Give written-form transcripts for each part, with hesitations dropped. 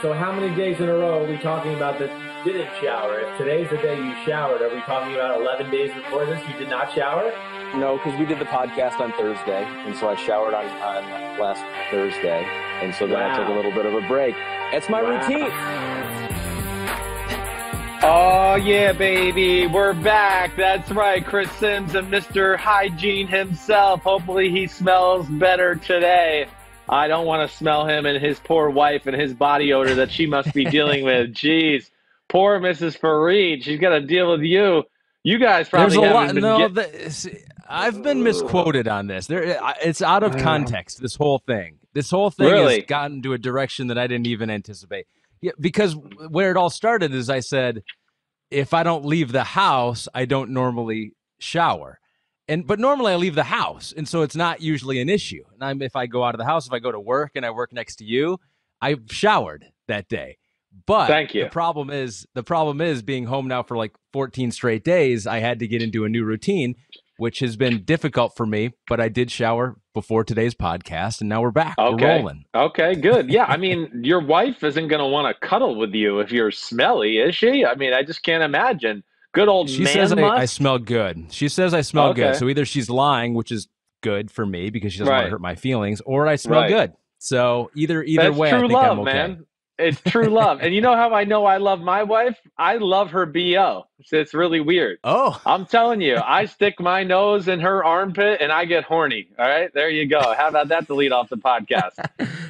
So how many days in a row are we talking about that you didn't shower? If today's the day you showered, are we talking about 11 days before this you did not shower? No, because we did the podcast on Thursday, and so I showered on last Thursday, and so then I took a little bit of a break. That's my routine. Oh, yeah, baby. We're back. That's right. Chris Sims and Mr. Hygiene himself. Hopefully he smells better today. I don't want to smell him and his poor wife and his body odor that she must be dealing with. Jeez. Poor Mrs. Fareed. She's got to deal with you. You guys probably I've been misquoted on this. It's out of context, this whole thing. This whole thing has gotten to a direction that I didn't even anticipate. Yeah, because where it all started is I said, if I don't leave the house, I don't normally shower. But normally I leave the house, and so it's not usually an issue. And if I go out of the house, if I go to work and I work next to you, I've showered that day. But thank you. The problem is being home now for like 14 straight days, I had to get into a new routine, which has been difficult for me, but I did shower before today's podcast, and now we're back. Okay. We're rolling. Okay, good. Yeah, I mean, your wife isn't going to want to cuddle with you if you're smelly, is she? I mean, I just can't imagine. Good old She man says must? I smell good. She says I smell good. So either she's lying, which is good for me because she doesn't want to hurt my feelings, or I smell good. So either way, I think I'm okay. Man. It's true love. And you know how I know I love my wife? I love her BO. It's really weird. Oh. I'm telling you, I stick my nose in her armpit and I get horny. All right, there you go. How about that to lead off the podcast?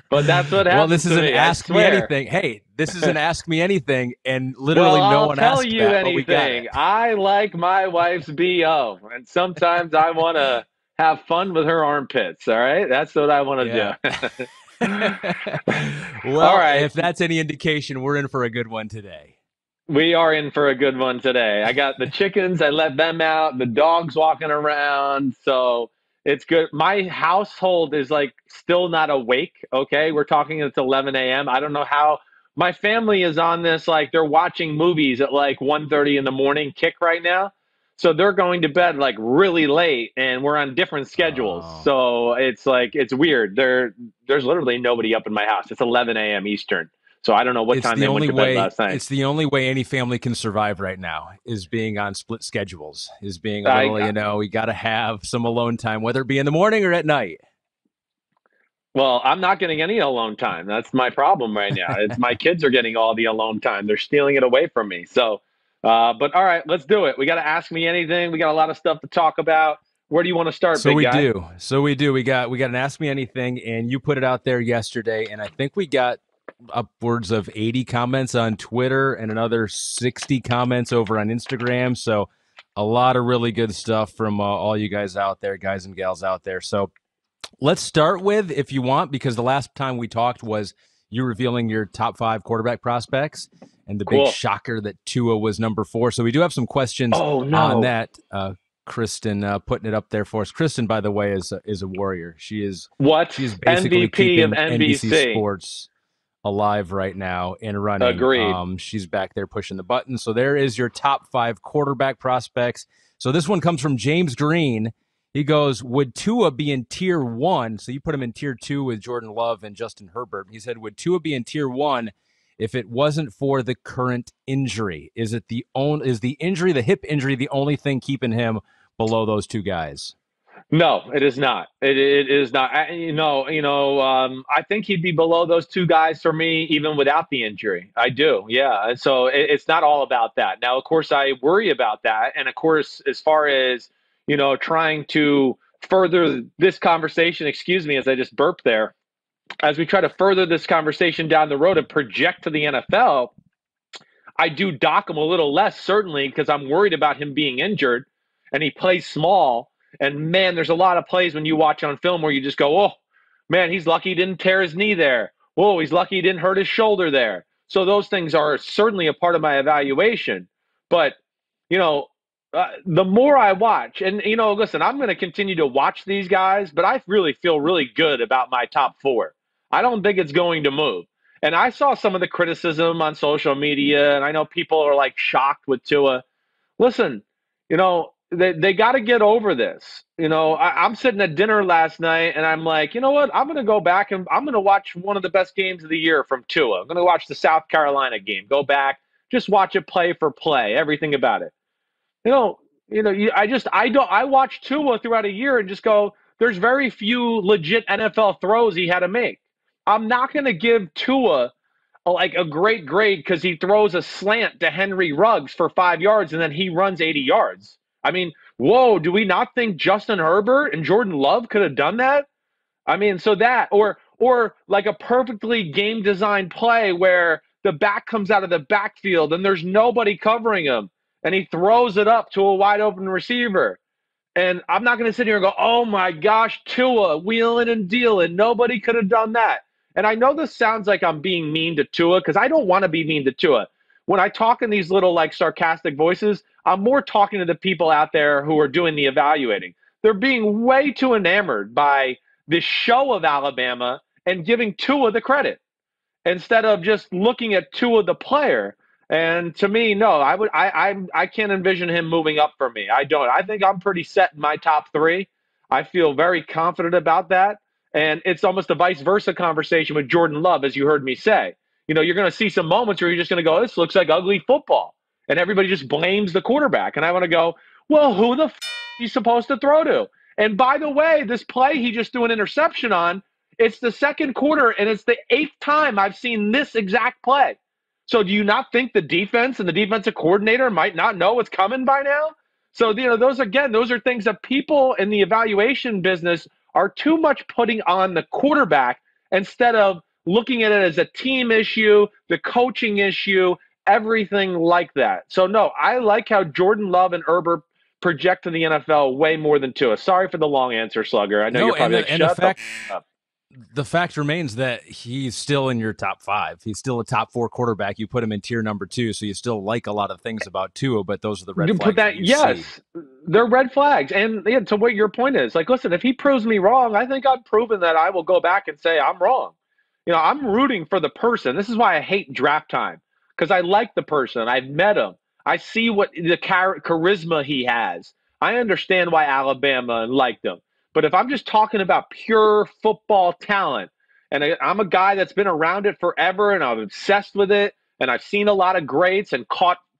But that's what happens. Well, this is an Ask Me Anything. Hey, this is an Ask Me Anything, and literally no one asked that. I'll tell you anything. I like my wife's BO, and sometimes I want to have fun with her armpits. All right, that's what I want to do. Well, all right. If that's any indication, we're in for a good one today. We are in for a good one today. I got the chickens. I let them out. The dog's walking around. So it's good. My household is like still not awake. Okay. We're talking it's 11 a.m. I don't know how my family is on this. Like they're watching movies at like 1:30 in the morning kick right now. So they're going to bed like really late, and we're on different schedules. Oh. So it's like, it's weird. There's literally nobody up in my house. It's 11 a.m. Eastern. So I don't know what time they went to bed last night. It's the only way any family can survive right now is being on split schedules, is being a little, we got to have some alone time, whether it be in the morning or at night. Well, I'm not getting any alone time. That's my problem right now. It's my kids are getting all the alone time. They're stealing it away from me. So, but all right, let's do it. We got to Ask Me Anything. We got a lot of stuff to talk about. Where do you want to start, big guy? So we do. We got an Ask Me Anything, and you put it out there yesterday, and I think we got upwards of 80 comments on Twitter and another 60 comments over on Instagram. So a lot of really good stuff from all you guys out there, guys and gals out there. So let's start with, if you want, because the last time we talked was you revealing your top 5 quarterback prospects and the big shocker that Tua was number 4. So we do have some questions on that. Kristen putting it up there for us. Kristen, by the way, is a warrior. She's basically MVP keeping of NBC Sports alive right now and running. Agreed. She's back there pushing the button. So there is your top 5 quarterback prospects. So this one comes from James Green. He goes, would Tua be in tier 1? So you put him in tier 2 with Jordan Love and Justin Herbert. He said, would Tua be in tier 1 if it wasn't for the current injury? Is the injury, the hip injury, the only thing keeping him below those two guys? No, it is not. It is not. I think he'd be below those two guys for me, even without the injury. I do. Yeah. And so it's not all about that. Now, of course, I worry about that. And of course, as far as, trying to further this conversation, excuse me, as I just burped there, as we try to further this conversation down the road and project to the NFL, I do dock him a little less, certainly, because I'm worried about him being injured and he plays small. And, man, there's a lot of plays when you watch on film where you just go, oh, man, he's lucky he didn't tear his knee there. Whoa, he's lucky he didn't hurt his shoulder there. So those things are certainly a part of my evaluation. But, the more I watch, and, listen, I'm going to continue to watch these guys, but I really feel really good about my top 4. I don't think it's going to move. And I saw some of the criticism on social media, and I know people are, shocked with Tua. Listen, they got to get over this. I'm sitting at dinner last night, and I'm like, you know what? I'm going to go back and I'm going to watch one of the best games of the year from Tua. I'm going to watch the South Carolina game. Go back, just watch it play for play, everything about it. I watch Tua throughout a year and just go, there's very few legit NFL throws he had to make. I'm not going to give Tua like a great grade because he throws a slant to Henry Ruggs for 5 yards and then he runs 80 yards. I mean, whoa, do we not think Justin Herbert and Jordan Love could have done that? I mean, so that, or like a perfectly game designed play where the back comes out of the backfield and there's nobody covering him and he throws it up to a wide open receiver. And I'm not going to sit here and go, oh my gosh, Tua, wheeling and dealing. Nobody could have done that. And I know this sounds like I'm being mean to Tua because I don't want to be mean to Tua. When I talk in these little like sarcastic voices, I'm more talking to the people out there who are doing the evaluating. They're being way too enamored by this show of Alabama and giving Tua the credit instead of just looking at Tua the player. And to me, no, I can't envision him moving up for me. I don't. I think I'm pretty set in my top three. I feel very confident about that. And it's almost a vice versa conversation with Jordan Love, as you heard me say. You're going to see some moments where you're just going to go, this looks like ugly football. And everybody just blames the quarterback. And I want to go, well, who the he's supposed to throw to? And by the way, this play he just threw an interception on, it's the second quarter, and it's the 8th time I've seen this exact play. So do you not think the defense and the defensive coordinator might not know what's coming by now? So, those are things that people in the evaluation business are too much putting on the quarterback instead of looking at it as a team issue, the coaching issue, everything like that. So, no, I like how Jordan Love and Herbert project to the NFL way more than Tua. Sorry for the long answer, Slugger. I know you're probably shut the up. The fact remains that he's still in your top 5. He's still a top 4 quarterback. You put him in tier number 2, so you still like a lot of things about Tua, but those are the red flags. Yes, they're red flags. And to what your point is, like, listen, if he proves me wrong, I think I've proven that I will go back and say I'm wrong. I'm rooting for the person. This is why I hate draft time, because I like the person. I've met him. I see what the charisma he has. I understand why Alabama liked him. But if I'm just talking about pure football talent, and I'm a guy that's been around it forever, and I'm obsessed with it, and I've seen a lot of greats and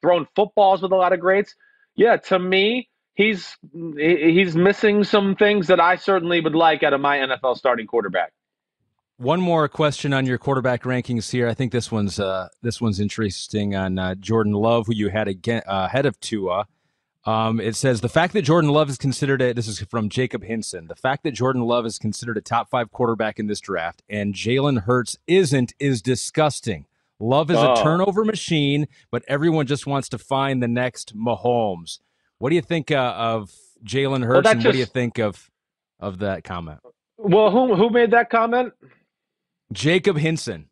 thrown footballs with a lot of greats, yeah, to me, he's missing some things that I certainly would like out of my NFL starting quarterback. One more question on your quarterback rankings here. I think this one's interesting on Jordan Love, who you had ahead of Tua. It says the fact that Jordan Love is considered this is from Jacob Hinson. The fact that Jordan Love is considered a top 5 quarterback in this draft and Jalen Hurts isn't is disgusting. Love is a turnover machine, but everyone just wants to find the next Mahomes. What do you think of Jalen Hurts, and what do you think of that comment? Well, who made that comment? Jacob Hinson.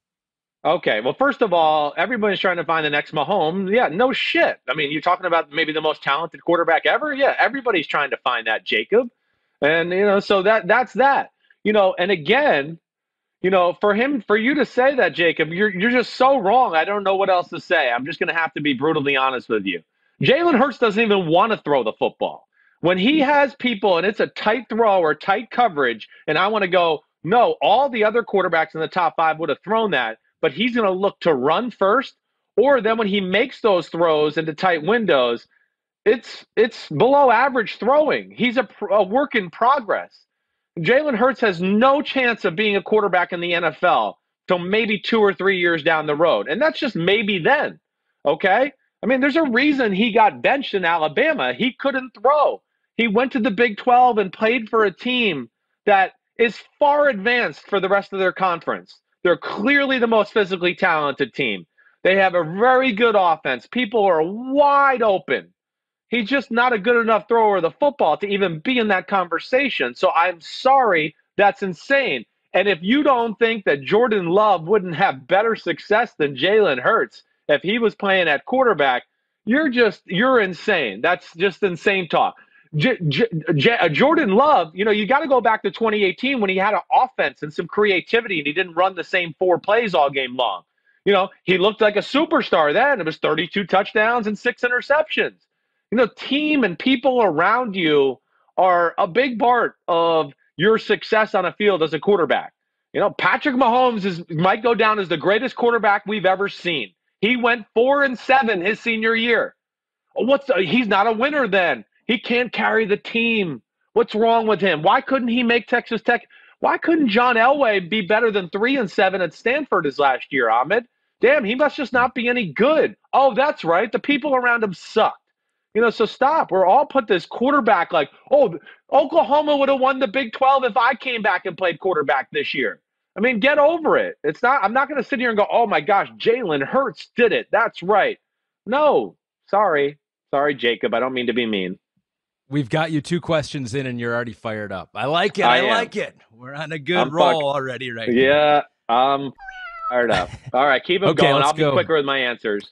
Okay, well, first of all, everybody's trying to find the next Mahomes. Yeah, no shit. I mean, you're talking about maybe the most talented quarterback ever? Yeah, everybody's trying to find that, Jacob. And, so that's that. And again, for you to say that, Jacob, you're just so wrong. I don't know what else to say. I'm just going to have to be brutally honest with you. Jalen Hurts doesn't even want to throw the football. When he has people and it's a tight throw or tight coverage, and I want to go, no, all the other quarterbacks in the top 5 would have thrown that. But he's going to look to run first, or then when he makes those throws into tight windows, it's below average throwing. He's a work in progress. Jalen Hurts has no chance of being a quarterback in the NFL till maybe 2 or 3 years down the road, and that's just maybe then, okay? I mean, there's a reason he got benched in Alabama. He couldn't throw. He went to the Big 12 and played for a team that is far advanced for the rest of their conference. They're clearly the most physically talented team. They have a very good offense. People are wide open. He's just not a good enough thrower of the football to even be in that conversation. So I'm sorry, that's insane. And if you don't think that Jordan Love wouldn't have better success than Jalen Hurts if he was playing at quarterback, you're insane. That's just insane talk. Jordan Love, you got to go back to 2018 when he had an offense and some creativity and he didn't run the same 4 plays all game long. He looked like a superstar then. It was 32 touchdowns and 6 interceptions. team and people around you are a big part of your success on a field as a quarterback. Patrick Mahomes might go down as the greatest quarterback we've ever seen. He went 4-7 his senior year. He's not a winner then. He can't carry the team. What's wrong with him? Why couldn't he make Texas Tech? Why couldn't John Elway be better than 3-7 at Stanford his last year, Ahmed? Damn, he must just not be any good. Oh, that's right. The people around him sucked. So stop. We're all put this quarterback like, oh, Oklahoma would have won the Big 12 if I came back and played quarterback this year. I mean, get over it. I'm not going to sit here and go, oh my gosh, Jalen Hurts did it. That's right. No, sorry, Jacob. I don't mean to be mean. We've got you 2 questions in and you're already fired up. I like it. I like it. We're on a good roll already right now. Yeah, I'm fired up. All right, keep them going. I'll be quicker with my answers.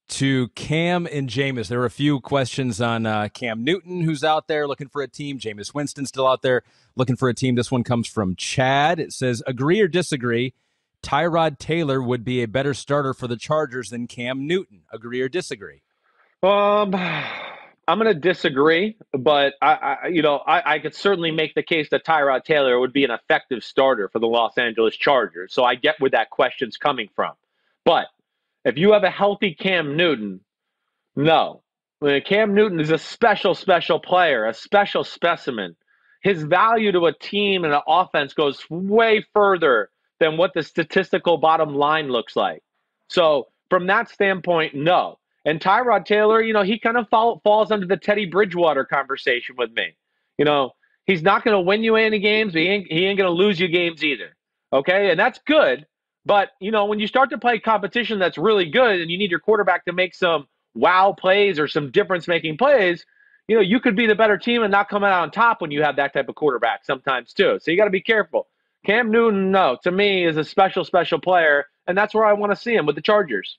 To Cam and Jameis, there were a few questions on Cam Newton, who's out there looking for a team. Jameis Winston still out there looking for a team. This one comes from Chad. It says, agree or disagree, Tyrod Taylor would be a better starter for the Chargers than Cam Newton. Agree or disagree? I'm going to disagree, but I could certainly make the case that Tyrod Taylor would be an effective starter for the Los Angeles Chargers. So I get where that question's coming from. But if you have a healthy Cam Newton, no. Cam Newton is a special player, a special specimen. His value to a team and an offense goes way further than what the statistical bottom line looks like. So from that standpoint, no. And Tyrod Taylor, he kind of falls under the Teddy Bridgewater conversation with me. He's not going to win you any games, but he ain't going to lose you games either. Okay? And that's good. But, when you start to play competition that's really good and you need your quarterback to make some wow plays or some difference-making plays, you could be the better team and not come out on top when you have that type of quarterback sometimes too. So you got to be careful. Cam Newton, no, to me is a special player, and that's where I want to see him with the Chargers.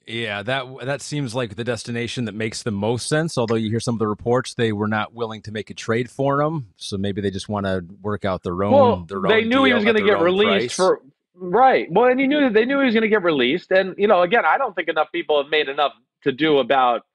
Yeah, that seems like the destination that makes the most sense, although you hear some of the reports they were not willing to make a trade for him, so maybe they just want to work out their own they knew he was going to get released for – right. Well, and they knew he was going to get released. And, again, I don't think enough people have made enough to do about –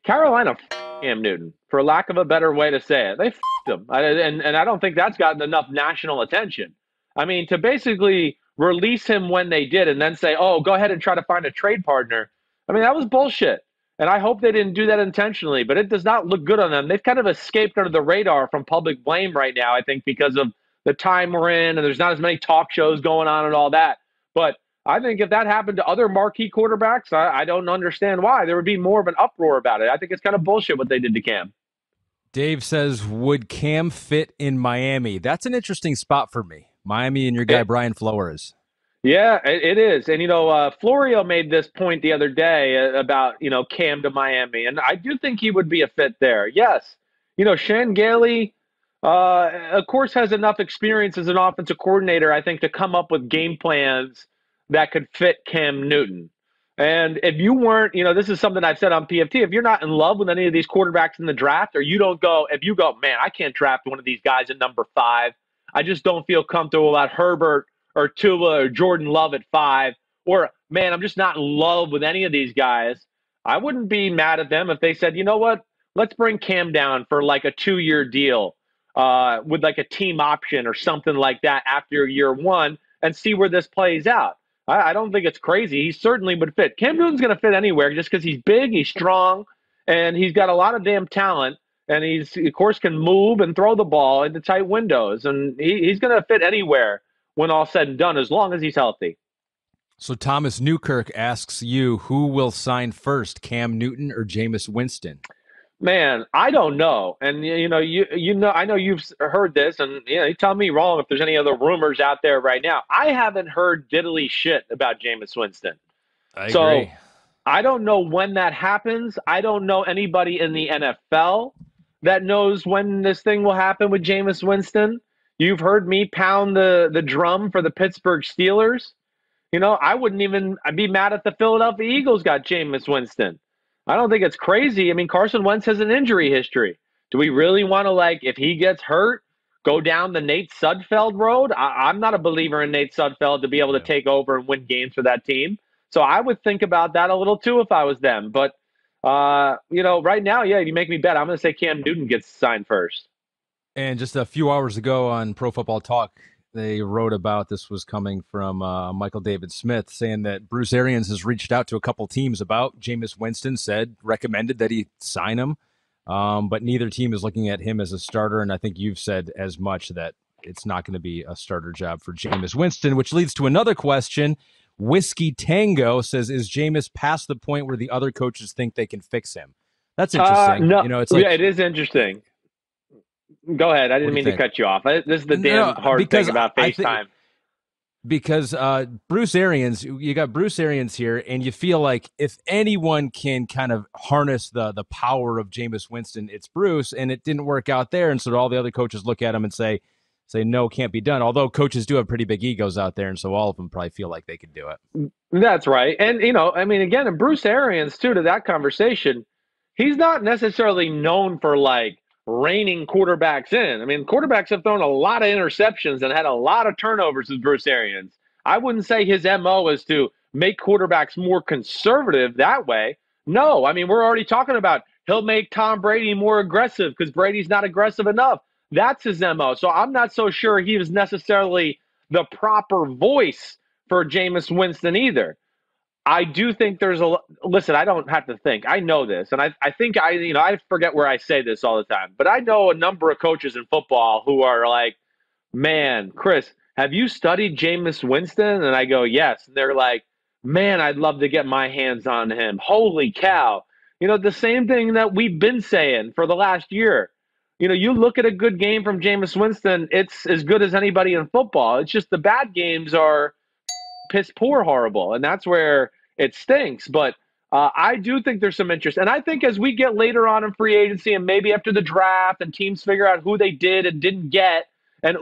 Carolina Cam Newton, for lack of a better way to say it. They him. And I don't think that's gotten enough national attention. To basically release him when they did and then say, oh, go ahead and try to find a trade partner. That was bullshit. And I hope they didn't do that intentionally, but it does not look good on them. They've kind of escaped under the radar from public blame right now, I think, because of the time we're in, and there's not as many talk shows going on and all that. But I think if that happened to other marquee quarterbacks, I don't understand why. There would be more of an uproar about it. I think it's kind of bullshit what they did to Cam. Dave says, would Cam fit in Miami? That's an interesting spot for me. Miami and your guy, Brian Flores. Yeah, it is. And, Florio made this point the other day about, Cam to Miami. And I do think he would be a fit there. Yes. Shane Gailey, of course, has enough experience as an offensive coordinator, I think, to come up with game plans that could fit Cam Newton. And if you weren't, this is something I've said on PFT, if you're not in love with any of these quarterbacks in the draft, or if you go, man, I can't draft one of these guys at number 5. I just don't feel comfortable about Herbert or Tua or Jordan Love at 5. Or, man, I'm just not in love with any of these guys. I wouldn't be mad at them if they said, you know what, let's bring Cam down for like a 2-year deal with like a team option or something like that after year 1 and see where this plays out. I don't think it's crazy. He certainly would fit. Cam Newton's going to fit anywhere just because he's big, he's strong, and he's got a lot of damn talent. And he's, of course, can move and throw the ball into tight windows. And he's going to fit anywhere when all's said and done, as long as he's healthy. So Thomas Newkirk asks you, who will sign first, Cam Newton or Jameis Winston? Man, I don't know. And, I know you've heard this, and you tell me wrong if there's any other rumors out there right now. I haven't heard diddly shit about Jameis Winston. I agree. I don't know when that happens. I don't know anybody in the NFL that knows when this thing will happen with Jameis Winston. You've heard me pound the drum for the Pittsburgh Steelers. I wouldn't even be mad if the Philadelphia Eagles got Jameis Winston. I don't think it's crazy. Carson Wentz has an injury history. Do we really want to, if he gets hurt, go down the Nate Sudfeld road? I'm not a believer in Nate Sudfeld to be able to take over and win games for that team. So I would think about that a little too if I was them. But Right now, yeah, you make me bet. I'm going to say Cam Newton gets signed first. And just a few hours ago on Pro Football Talk, they wrote about, this was coming from Michael David Smith, saying that Bruce Arians has reached out to a couple teams about Jameis Winston, recommended that he sign him. But neither team is looking at him as a starter. And I think you've said as much, that it's not going to be a starter job for Jameis Winston, which leads to another question. Whiskey Tango says, is Jameis past the point where the other coaches think they can fix him? That's interesting. No, it's it is interesting. Go ahead. I didn't mean to cut you off. This is the damn hard thing about FaceTime. Because Bruce Arians, you got Bruce Arians here, and you feel like if anyone can kind of harness the power of Jameis Winston, it's Bruce, and it didn't work out there, and so all the other coaches look at him and say no, can't be done. Although coaches do have pretty big egos out there, and so all of them probably feel like they could do it. That's right. And, again, and Bruce Arians, too, to that conversation, he's not necessarily known for, reining quarterbacks in. Quarterbacks have thrown a lot of interceptions and had a lot of turnovers with Bruce Arians. I wouldn't say his MO is to make quarterbacks more conservative that way. No, we're already talking about he'll make Tom Brady more aggressive because Brady's not aggressive enough. That's his MO. So I'm not so sure he was necessarily the proper voice for Jameis Winston either. I do think there's listen, I don't have to think. I know this. And I think I forget where I say this all the time, but I know a number of coaches in football who are like, man, Chris, have you studied Jameis Winston? And I go, yes. And they're like, man, I'd love to get my hands on him. Holy cow. The same thing that we've been saying for the last year. You look at a good game from Jameis Winston, it's as good as anybody in football. It's just the bad games are piss poor horrible. And that's where it stinks. But I do think there's some interest. And I think as we get later on in free agency and maybe after the draft and teams figure out who they did and didn't get, and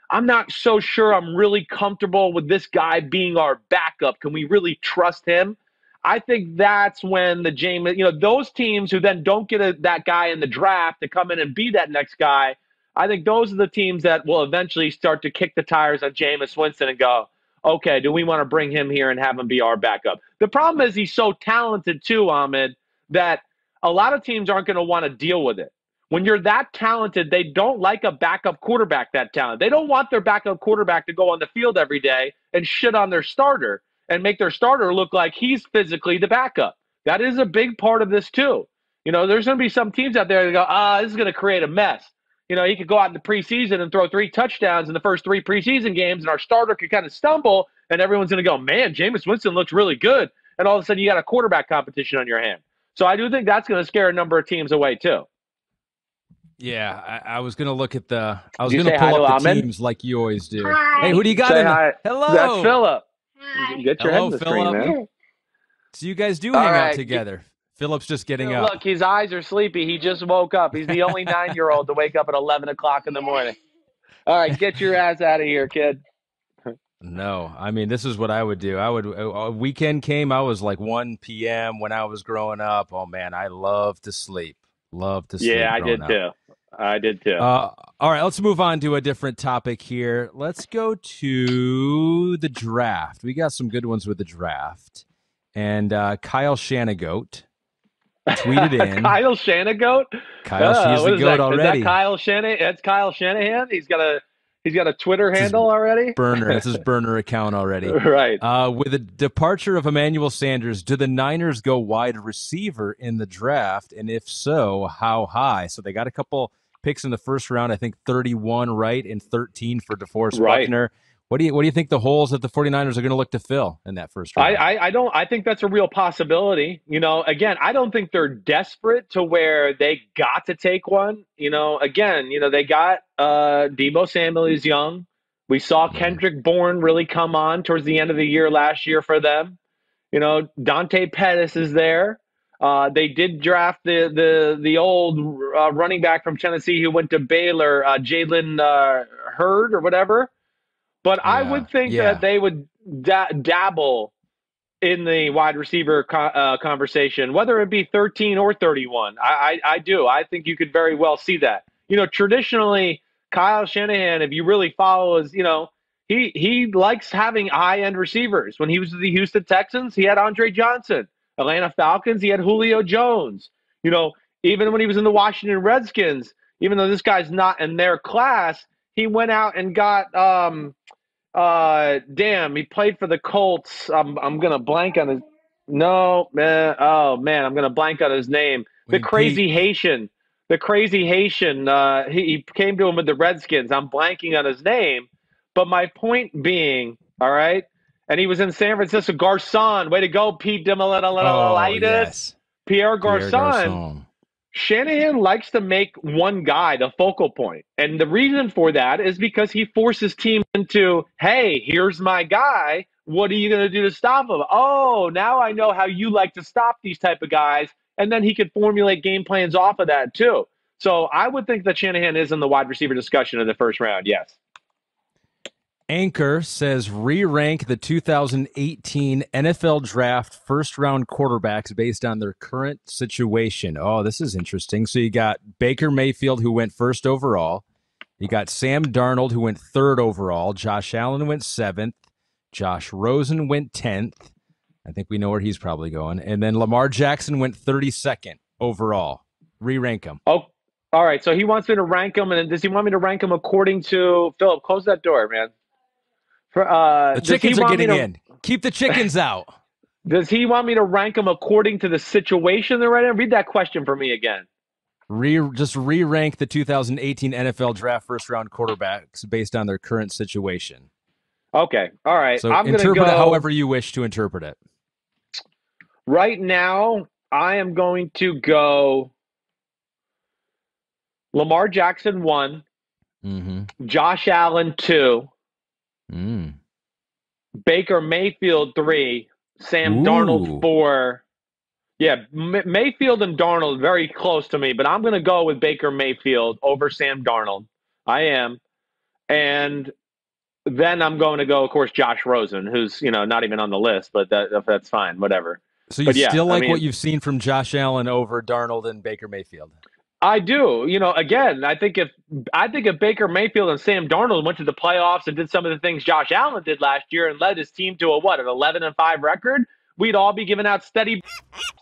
I'm not so sure I'm really comfortable with this guy being our backup. Can we really trust him? I think that's when the Jameis, those teams who then don't get that guy in the draft to come in and be that next guy, I think those are the teams that will eventually start to kick the tires on Jameis Winston and go, okay, do we want to bring him here and have him be our backup? The problem is he's so talented too, Ahmed, that a lot of teams aren't going to want to deal with it. When you're that talented, they don't like a backup quarterback that talented. They don't want their backup quarterback to go on the field every day and shit on their starter and make their starter look like he's physically the backup. That is a big part of this too. There's going to be some teams out there that go, this is going to create a mess. He could go out in the preseason and throw 3 touchdowns in the first 3 preseason games, and our starter could kind of stumble, and everyone's going to go, man, Jameis Winston looks really good. And all of a sudden, you got a quarterback competition on your hand. So I do think that's going to scare a number of teams away, too. Yeah, I was going to look at I was going to pull up the Ahmed? Teams like you always do. Hi. Hey, who do you got Say in hi. Hello. That's Philip. Hi. Get your head in the screen, man. So you guys do hang out together. Philip's just getting up. Look, his eyes are sleepy. He just woke up. He's the only 9-year-old to wake up at 11 o'clock in the morning. All right, get your ass out of here, kid. No, this is what I would do. Weekend came, I was like 1 p.m. when I was growing up. Oh, man, I love to sleep. Yeah, I did too. All right, let's move on to a different topic here. Let's go to the draft. We got some good ones with the draft. And Kyle Shanagoat tweeted in. Kyle Shanagoat? She's the goat already. Is that Kyle Shanahan? That's Kyle Shanahan? He's got a Twitter handle already? It's his burner account already. Right. With the departure of Emmanuel Sanders, do the Niners go wide receiver in the draft? And if so, how high? So they got a couple picks in the first round, I think 31, right? And 13 for DeForest Buckner. What do you think the holes that the 49ers are going to look to fill in that first round? I think that's a real possibility. Again, I don't think they're desperate to where they got to take one. They got Deebo Samuel is young. We saw Kendrick Bourne really come on towards the end of the year last year for them. Dante Pettis is there. They did draft the old running back from Tennessee who went to Baylor, Jalen Hurts or whatever. But I would think that they would dabble in the wide receiver conversation, whether it be 13 or 31. I do. I think you could very well see that. Traditionally, Kyle Shanahan, if you really follow his, he likes having high-end receivers. When he was with the Houston Texans, he had Andre Johnson. Atlanta Falcons, he had Julio Jones. Even when he was in the Washington Redskins, even though this guy's not in their class, he went out and got he played for the Colts. I'm gonna blank on his I'm gonna blank on his name. The crazy Haitian. He came to him with the Redskins. I'm blanking on his name. But my point being, all right, and he was in San Francisco. Garcon, way to go, Pete Demoletitis. Yes. Pierre Garcon. Shanahan likes to make one guy the focal point. And the reason for that is because he forces teams into, hey, here's my guy. What are you going to do to stop him? Oh, now I know how you like to stop these type of guys. And then he could formulate game plans off of that too. So I would think that Shanahan is in the wide receiver discussion in the first round, yes. Anchor says re-rank the 2018 NFL Draft first-round quarterbacks based on their current situation. Oh, this is interesting. So you got Baker Mayfield, who went first overall. You got Sam Darnold, who went third overall. Josh Allen went seventh. Josh Rosen went 10th. I think we know where he's probably going. And then Lamar Jackson went 32nd overall. Re-rank them. Oh, all right. So he wants me to rank them. And does he want me to rank them according to – Philip, close that door, man. The chickens are getting in. Keep the chickens out. Does he want me to rank them according to the situation they're in? Read that question for me again. Just re-rank the 2018 NFL Draft first-round quarterbacks based on their current situation. Okay. All right. So interpret it however you wish to interpret it. Right now, I am going to go Lamar Jackson 1, Josh Allen 2, Baker Mayfield 3, Sam Darnold 4. Yeah, Mayfield and Darnold very close to me, but I'm going to go with Baker Mayfield over Sam Darnold. I am. And then I'm going to go, of course, Josh Rosen, who's not even on the list, but that's fine, whatever. So you still like what you've seen from Josh Allen over Darnold and Baker Mayfield? I do. Again, I think if Baker Mayfield and Sam Darnold went to the playoffs and did some of the things Josh Allen did last year and led his team to an 11-5 record, we'd all be giving out steady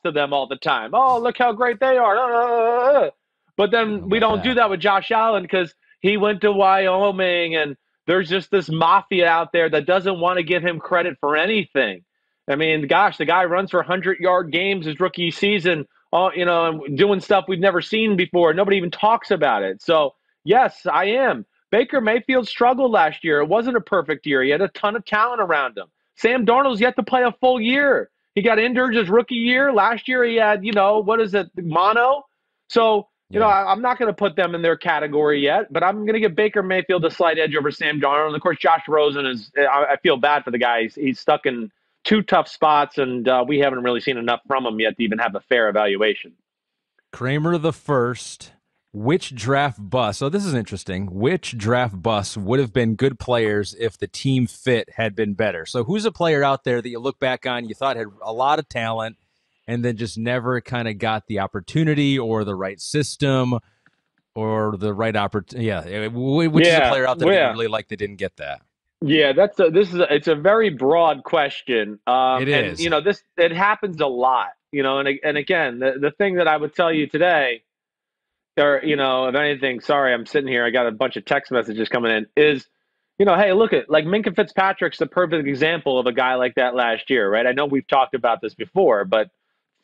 to them all the time. Oh, look how great they are. But then we don't do that with Josh Allen because he went to Wyoming and there's just this mafia out there that doesn't want to give him credit for anything. I mean, gosh, the guy runs for 100-yard games his rookie season, and doing stuff we've never seen before. Nobody even talks about it. So, yes, I am. Baker Mayfield struggled last year. It wasn't a perfect year. He had a ton of talent around him. Sam Darnold's yet to play a full year. He got injured his rookie year. Last year he had, mono. So, I'm not going to put them in their category yet, but I'm going to give Baker Mayfield a slight edge over Sam Darnold. And, of course, Josh Rosen I feel bad for the guy. He's stuck in two tough spots, and we haven't really seen enough from him yet to even have a fair evaluation. Kramer the first. Which draft bust? So this is interesting. Which draft bust would have been good players if the team fit had been better? So who's a player out there that you look back on, you thought had a lot of talent, and then just never kind of got the opportunity or the right system or the right opportunity? Yeah, which is a player out there that you really like that didn't get that? Yeah, it's a very broad question. It is. And, it happens a lot. And again, the thing that I would tell you today, or if anything, sorry, I'm sitting here, I got a bunch of text messages coming in, is, hey, look at like Minkah Fitzpatrick's the perfect example of a guy like that last year, right? I know we've talked about this before, but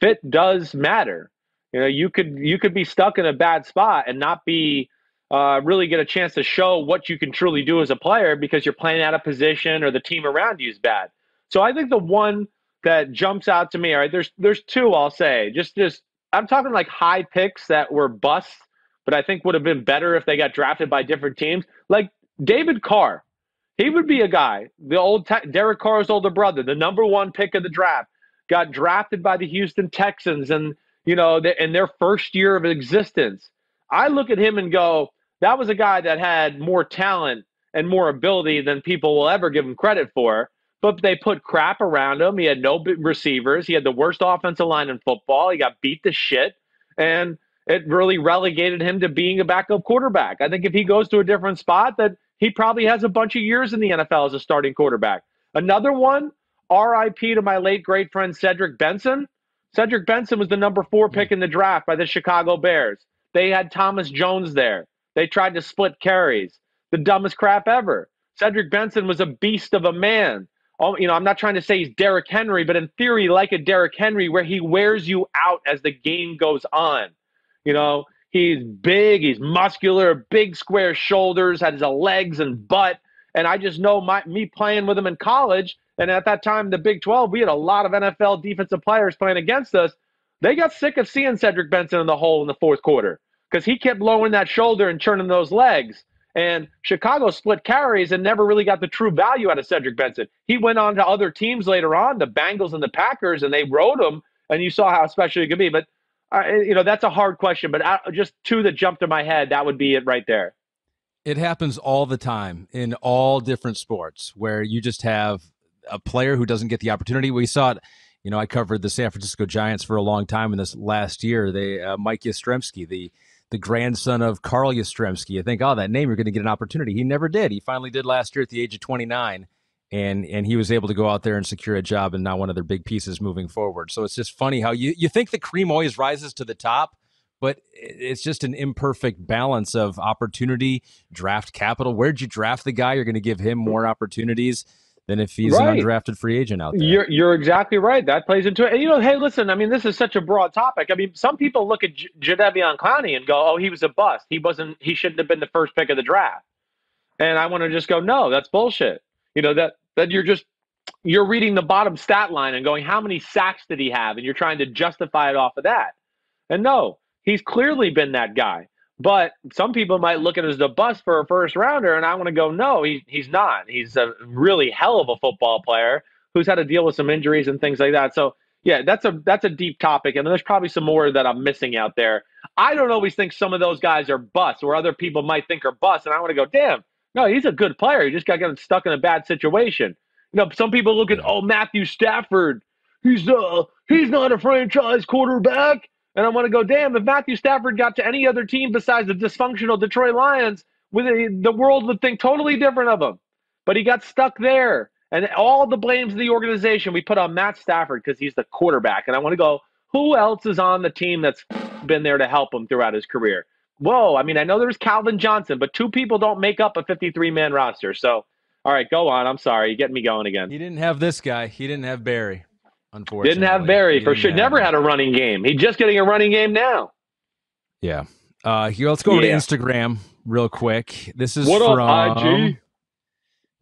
fit does matter. You could be stuck in a bad spot and not be really get a chance to show what you can truly do as a player because you're playing out of position or the team around you is bad. So I think the one that jumps out to me, all right, there's two I'll say. Just I'm talking like high picks that were busts, but I think would have been better if they got drafted by different teams. Like David Carr. He would be a guy, the old Derek Carr's older brother, the number one pick of the draft, got drafted by the Houston Texans and, in their first year of existence. I look at him and go, that was a guy that had more talent and more ability than people will ever give him credit for. But they put crap around him. He had no receivers. He had the worst offensive line in football. He got beat to shit. And it really relegated him to being a backup quarterback. I think if he goes to a different spot, that he probably has a bunch of years in the NFL as a starting quarterback. Another one, RIP to my late great friend Cedric Benson. Cedric Benson was the number 4 pick in the draft by the Chicago Bears. They had Thomas Jones there. They tried to split carries. The dumbest crap ever. Cedric Benson was a beast of a man. Oh, I'm not trying to say he's Derrick Henry, but in theory, like a Derrick Henry, where he wears you out as the game goes on. He's big, he's muscular, big square shoulders, has his legs and butt. And I just know me playing with him in college, and at that time, the Big 12, we had a lot of NFL defensive players playing against us. They got sick of seeing Cedric Benson in the hole in the fourth quarter because he kept lowering that shoulder and turning those legs. And Chicago split carries and never really got the true value out of Cedric Benson. He went on to other teams later on, the Bengals and the Packers, and they rode him, and you saw how special he could be. But, that's a hard question. But just two that jumped in my head, that would be it right there. It happens all the time in all different sports where you just have a player who doesn't get the opportunity. We saw it. I covered the San Francisco Giants for a long time in this last year. Mike Yastrzemski, the grandson of Carl Yastrzemski. You think, that name, you're going to get an opportunity. He never did. He finally did last year at the age of 29, and he was able to go out there and secure a job and now one of their big pieces moving forward. So it's just funny how you think the cream always rises to the top, but it's just an imperfect balance of opportunity, draft capital. Where'd you draft the guy? You're going to give him more opportunities than if he's an undrafted free agent out there. You're exactly right. That plays into it. And, hey, listen, this is such a broad topic. Some people look at Jadeveon Clowney and go, he was a bust. He shouldn't have been the first pick of the draft. And I want to just go, no, that's bullshit. That you're reading the bottom stat line and going, how many sacks did he have? And you're trying to justify it off of that. And no, he's clearly been that guy. But some people might look at it as a bust for a first rounder, and I want to go, no, he's not. He's a really hell of a football player who's had to deal with some injuries and things like that. So, yeah, that's a deep topic, and there's probably some more that I'm missing out there. I don't always think some of those guys are busts, or other people might think are busts, and I want to go, damn, no, he's a good player. He just got stuck in a bad situation. Some people look at, Matthew Stafford, he's not a franchise quarterback. And I want to go, damn, if Matthew Stafford got to any other team besides the dysfunctional Detroit Lions, the world would think totally different of him. But he got stuck there. And all the blames of the organization we put on Matt Stafford because he's the quarterback. And I want to go, who else is on the team that's been there to help him throughout his career? Whoa, I know there was Calvin Johnson, but 2 people don't make up a 53-man roster. So, all right, go on. I'm sorry. You're getting me going again. He didn't have this guy. He didn't have Barry. Didn't have Barry for sure. Never had a running game. He's just getting a running game now. Yeah. Here, let's go over to Instagram real quick. This is what from up, IG?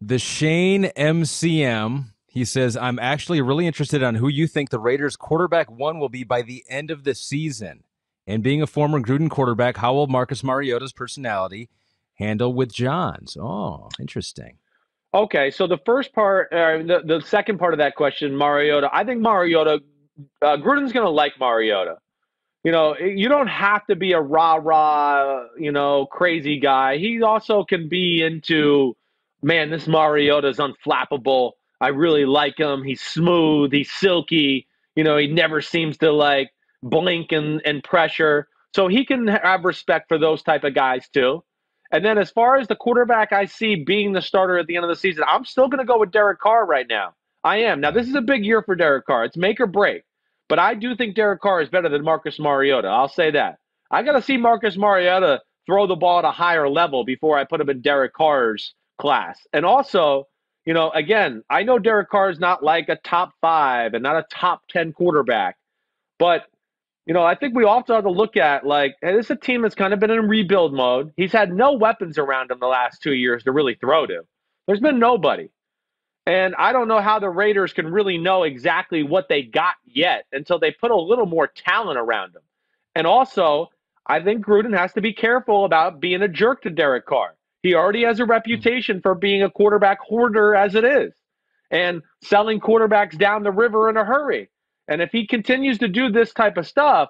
The Shane MCM. He says, I'm actually really interested on who you think the Raiders quarterback 1 will be by the end of the season. And being a former Gruden quarterback, how will Marcus Mariota's personality handle with John's? Oh, interesting. Okay, so the first part, the second part of that question, Mariota, I think Mariota, Gruden's going to like Mariota. You don't have to be a rah-rah, crazy guy. He also can be into, man, this Mariota's unflappable. I really like him. He's smooth. He's silky. He never seems to, blink and pressure. So he can have respect for those type of guys, too. And then as far as the quarterback I see being the starter at the end of the season, I'm still going to go with Derek Carr right now. I am. Now, this is a big year for Derek Carr. It's make or break. But I do think Derek Carr is better than Marcus Mariota. I'll say that. I got to see Marcus Mariota throw the ball at a higher level before I put him in Derek Carr's class. And also, again, I know Derek Carr is not like a top 5 and not a top 10 quarterback. But I think we also have to look at, hey, this is a team that's kind of been in rebuild mode. He's had no weapons around him the last 2 years to really throw to. There's been nobody. And I don't know how the Raiders can really know exactly what they got yet until they put a little more talent around him. And also, I think Gruden has to be careful about being a jerk to Derek Carr. He already has a reputation for being a quarterback hoarder as it is and selling quarterbacks down the river in a hurry. And if he continues to do this type of stuff,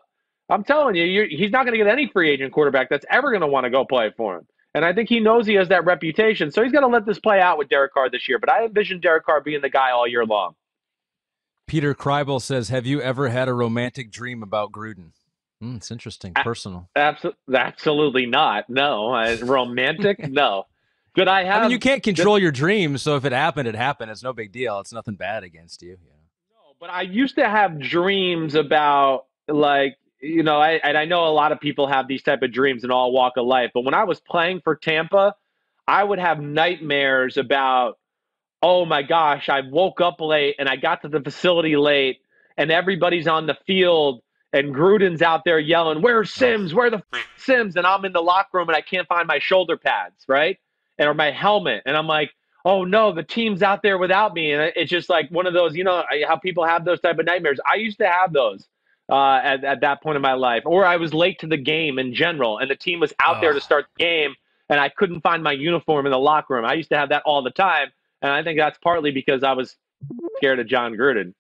I'm telling you, he's not going to get any free agent quarterback that's ever going to want to go play for him. And I think he knows he has that reputation. So he's going to let this play out with Derek Carr this year. But I envision Derek Carr being the guy all year long. Peter Kreibel says, have you ever had a romantic dream about Gruden? It's interesting. Personal. Absolutely not. No. Romantic? No. Could I have? You can't control your dreams. So if it happened, it happened. It's no big deal. It's nothing bad against you. Yeah. But I used to have dreams about, like, and I know a lot of people have these type of dreams in all walk of life. But when I was playing for Tampa, I would have nightmares about, oh my gosh, I woke up late and I got to the facility late and everybody's on the field and Gruden's out there yelling, "Where's Sims? Where the Sims?" And I'm in the locker room and I can't find my shoulder pads, right? Or my helmet. And I'm like, oh no, the team's out there without me. And it's just like one of those, how people have those type of nightmares. I used to have those at that point in my life. Or I was late to the game in general and the team was out there to start the game and I couldn't find my uniform in the locker room. I used to have that all the time. And I think that's partly because I was scared of Jon Gruden.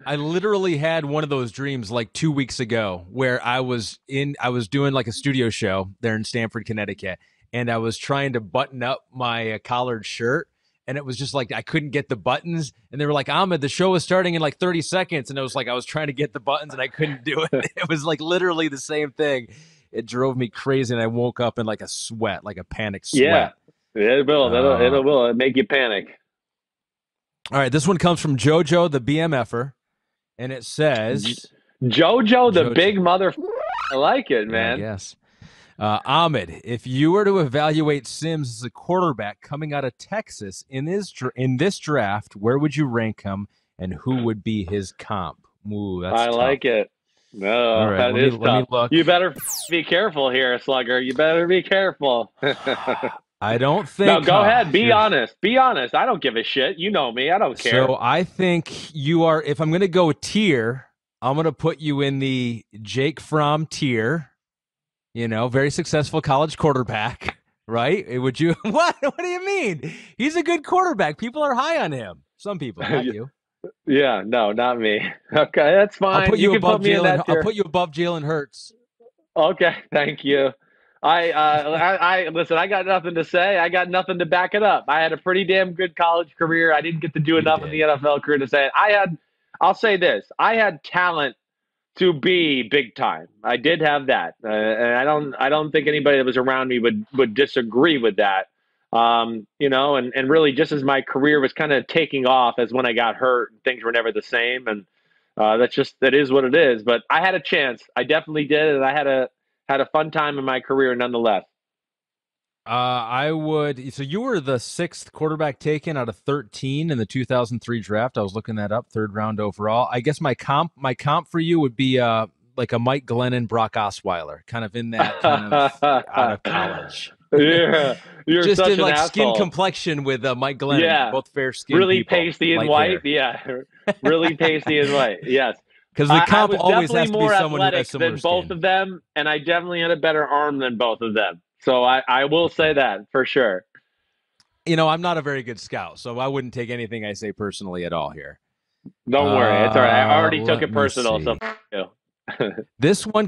I literally had one of those dreams like 2 weeks ago where I was doing like a studio show there in Stamford, Connecticut, and I was trying to button up my collared shirt, and it was just like I couldn't get the buttons, and they were like, "Ahmed, the show is starting in like 30 seconds," and it was like I was trying to get the buttons and I couldn't do it. It was like literally the same thing. It drove me crazy, and I woke up in like a sweat, like a panic sweat. Yeah. It will. It'll make you panic. All right, this one comes from JoJo, the BMFer, and it says... JoJo, the big mother... I like it, man. Yes. Ahmed, if you were to evaluate Sims as a quarterback coming out of Texas in this draft, where would you rank him, and who would be his comp? Ooh, that's tough. Like it. No, right, that is tough. You better be careful here, Slugger. You better be careful. I don't think... No, go ahead. Be honest. Be honest. I don't give a shit. You know me. I don't care. So I think you are... If I'm going to go tier, I'm going to put you in the Jake Fromm tier. Very successful college quarterback, right? Would you... What? What do you mean? He's a good quarterback. People are high on him. Some people, not you. Yeah, no, not me. Okay, that's fine. I'll put you above Jalen Hurts. Okay, thank you. I listen, I got nothing to say. I got nothing to back it up. I had a pretty damn good college career. I didn't get to do enough in the NFL career to say it. I'll say this. I had talent to be big time. I did have that. And I don't think anybody that was around me would disagree with that. And really just as my career was kind of taking off as when I got hurt and things were never the same. And that is what it is. But I had a chance. I definitely did. And I had a fun time in my career nonetheless. So you were the 6th quarterback taken out of 13 in the 2003 draft. I was looking that up, 3rd round overall. I guess my comp for you would be like a Mike Glennon, Brock Osweiler, kind of in that kind of out of college. Yeah, you're just such in an like asshole. Skin complexion with Mike Glennon. Yeah, both fair skin. Really people, pasty and white. Yeah, really pasty and white. Yes. Because the comp always has to be more someone who has similar than both skin. of them, and I definitely had a better arm than both of them. So I will say that for sure. I'm not a very good scout, so I wouldn't take anything I say personally at all here. Don't worry. It's all right. I already took it personal, so f*** you. This one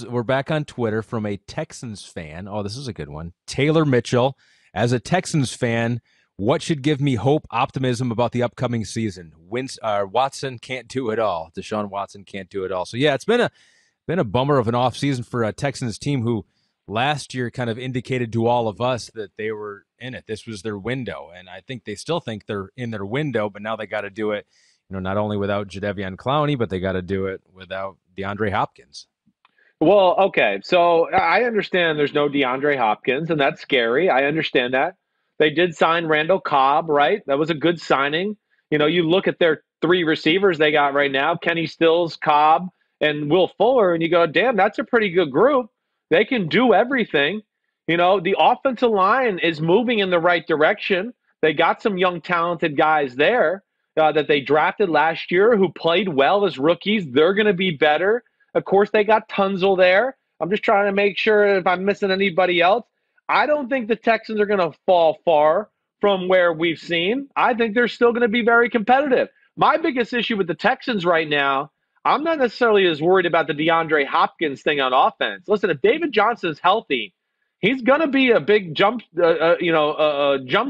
we're back on Twitter, from a Texans fan. Oh, this is a good one. Taylor Mitchell. As a Texans fan, what should give me hope, optimism about the upcoming season? Watson can't do it all. Deshaun Watson can't do it all. So, yeah, it's been a bummer of an offseason for a Texans team who last year kind of indicated to all of us that they were in it. This was their window, and I think they still think they're in their window, but now they got to do it, not only without Jadeveon Clowney, but they got to do it without DeAndre Hopkins. Well, okay, so I understand there's no DeAndre Hopkins, and that's scary. I understand that. They did sign Randall Cobb, right? That was a good signing. You look at their 3 receivers they got right now, Kenny Stills, Cobb, and Will Fuller, and you go, damn, that's a pretty good group. They can do everything. The offensive line is moving in the right direction. They got some young, talented guys there that they drafted last year who played well as rookies. They're going to be better. Of course, they got Tunzel there. I'm just trying to make sure if I'm missing anybody else. I don't think the Texans are going to fall far from where we've seen. I think they're still going to be very competitive. My biggest issue with the Texans right now, I'm not necessarily as worried about the DeAndre Hopkins thing on offense. Listen, if David Johnson's healthy, he's going to be a big jump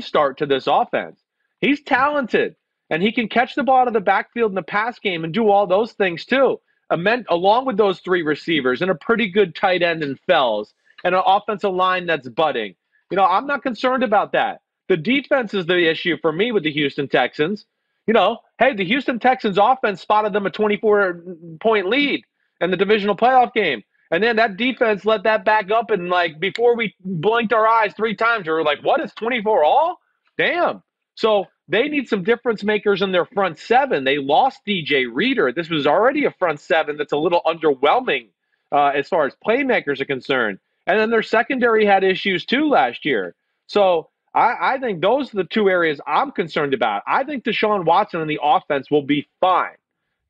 start to this offense. He's talented, and he can catch the ball out of the backfield in the pass game and do all those things too. Along with those 3 receivers and a pretty good tight end in Fells and an offensive line that's budding. I'm not concerned about that. The defense is the issue for me with the Houston Texans. Hey, the Houston Texans offense spotted them a 24-point lead in the divisional playoff game. And then that defense let that back up. And, before we blinked our eyes 3 times, we were like, what, is 24 all? Damn. So they need some difference makers in their front 7. They lost DJ Reader. This was already a front 7 that's a little underwhelming as far as playmakers are concerned. And then their secondary had issues too last year. So I think those are the 2 areas I'm concerned about. I think Deshaun Watson and the offense will be fine.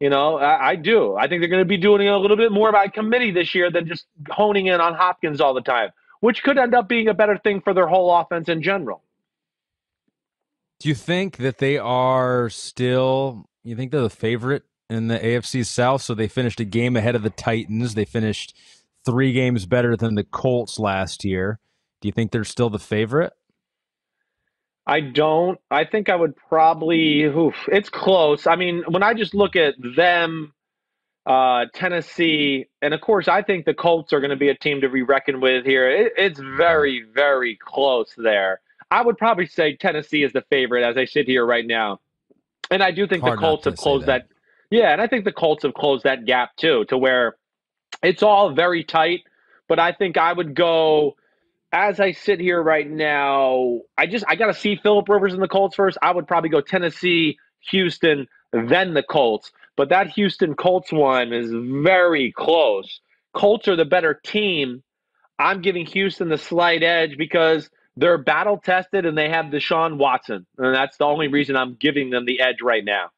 I do. I think they're going to be doing a little bit more by committee this year than just honing in on Hopkins all the time, which could end up being a better thing for their whole offense in general. Do you think that they are still – you think they're the favorite in the AFC South? So they finished a game ahead of the Titans. They finished 3 games better than the Colts last year. Do you think they're still the favorite? I don't. I think I would probably it's close. I mean, when I just look at them, Tennessee, and of course, I think the Colts are going to be a team to be reckoned with here. It's very, very close there. I would probably say Tennessee is the favorite as I sit here right now. And I do think the Colts have closed that. Yeah, and I think the Colts have closed that gap too, to where it's all very tight. But I think I would go, as I sit here right now, I got to see Phillip Rivers and the Colts first. I would probably go Tennessee, Houston, then the Colts. But that Houston Colts one is very close. Colts are the better team. I'm giving Houston the slight edge because they're battle tested and they have Deshaun Watson. And that's the only reason I'm giving them the edge right now.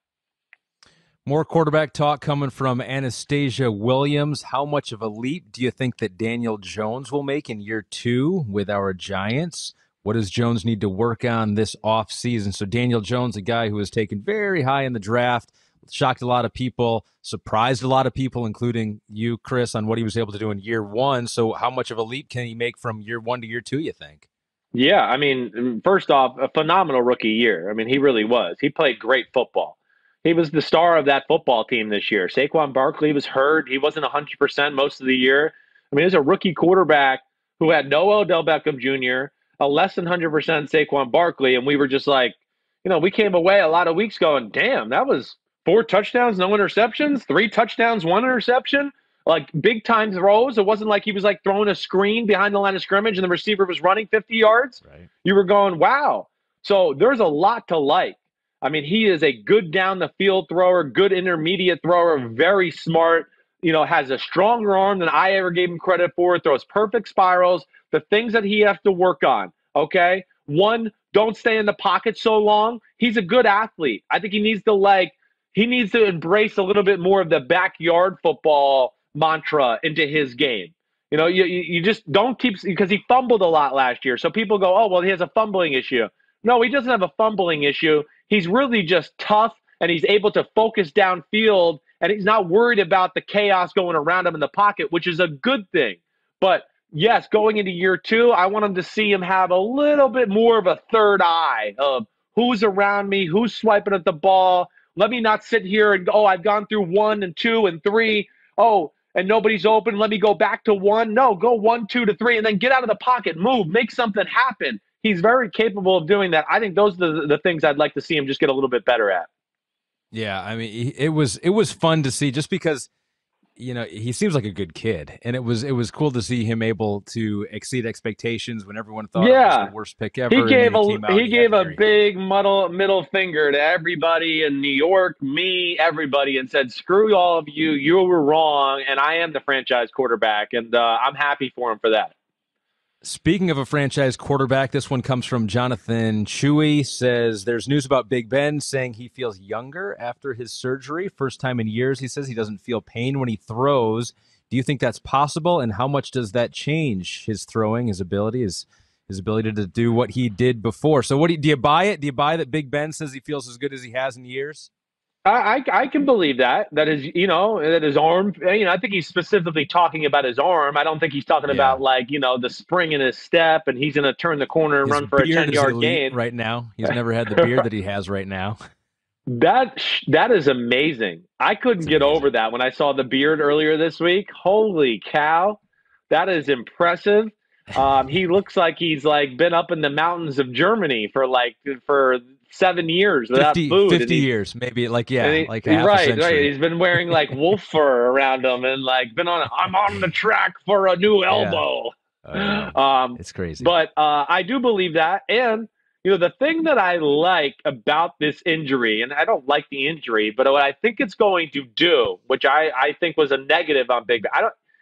More quarterback talk coming from Anastasia Williams. How much of a leap do you think that Daniel Jones will make in year 2 with our Giants? What does Jones need to work on this offseason? So Daniel Jones, a guy who was taken very high in the draft, shocked a lot of people, surprised a lot of people, including you, Chris, on what he was able to do in year 1. So how much of a leap can he make from year 1 to year 2, you think? Yeah, I mean, first off, a phenomenal rookie year. I mean, he really was. He played great football. He was the star of that football team this year. Saquon Barkley was hurt. He wasn't 100% most of the year. I mean, there's a rookie quarterback who had no Odell Beckham Jr., a less than 100% Saquon Barkley, and we were just like, we came away a lot of weeks going, damn, that was 4 touchdowns, no interceptions, 3 touchdowns, 1 interception, like big-time throws. It wasn't like he was like throwing a screen behind the line of scrimmage and the receiver was running 50 yards. Right. You were going, wow. So there's a lot to like. I mean, he is a good down-the-field thrower, good intermediate thrower, very smart, has a stronger arm than I ever gave him credit for, throws perfect spirals, the things that he has to work on, okay? 1, don't stay in the pocket so long. He's a good athlete. I think he needs to embrace a little bit more of the backyard football mantra into his game. You just don't keep – because he fumbled a lot last year. So people go, oh, well, he has a fumbling issue. No, he doesn't have a fumbling issue. He's really just tough, and he's able to focus downfield, and he's not worried about the chaos going around him in the pocket, which is a good thing. But, yes, going into year 2, I want him to see him have a little bit more of a third eye of who's around me, who's swiping at the ball. Let me not sit here and go, I've gone through 1 and 2 and 3. Oh, and nobody's open. Let me go back to 1. No, go 1, 2 to 3, and then get out of the pocket, move, make something happen. He's very capable of doing that. I think those are the things I'd like to see him just get a little bit better at. Yeah, I mean, it was fun to see just because, he seems like a good kid, and it was cool to see him able to exceed expectations when everyone thought it was the worst pick ever. He gave a big middle finger to everybody in New York, me, everybody, and said, "Screw all of you. You were wrong, and I am the franchise quarterback, and I'm happy for him for that." Speaking of a franchise quarterback, this one comes from Jonathan Chewy. Says there's news about Big Ben saying he feels younger after his surgery. First time in years, he says he doesn't feel pain when he throws. Do you think that's possible? And how much does that change his throwing, his ability, his ability to do what he did before? So do you buy it? Do you buy that Big Ben says he feels as good as he has in years? I can believe that his arm, I think he's specifically talking about his arm. I don't think he's talking about the spring in his step and he's going to turn the corner and run for a 10-yard gain. Right now, he's never had the beard that he has right now. That is amazing. I couldn't get over that when I saw the beard earlier this week. Holy cow. That is impressive. He looks like he's been up in the mountains of Germany for 7 years without 50, food. 50 years, maybe like half a right. century. He's been wearing like wolf fur around him and like I'm on the track for a new elbow. It's crazy. But I do believe that. And, the thing that I like about this injury, and I don't like the injury, but what I think it's going to do, which I think was a negative on Big Ben,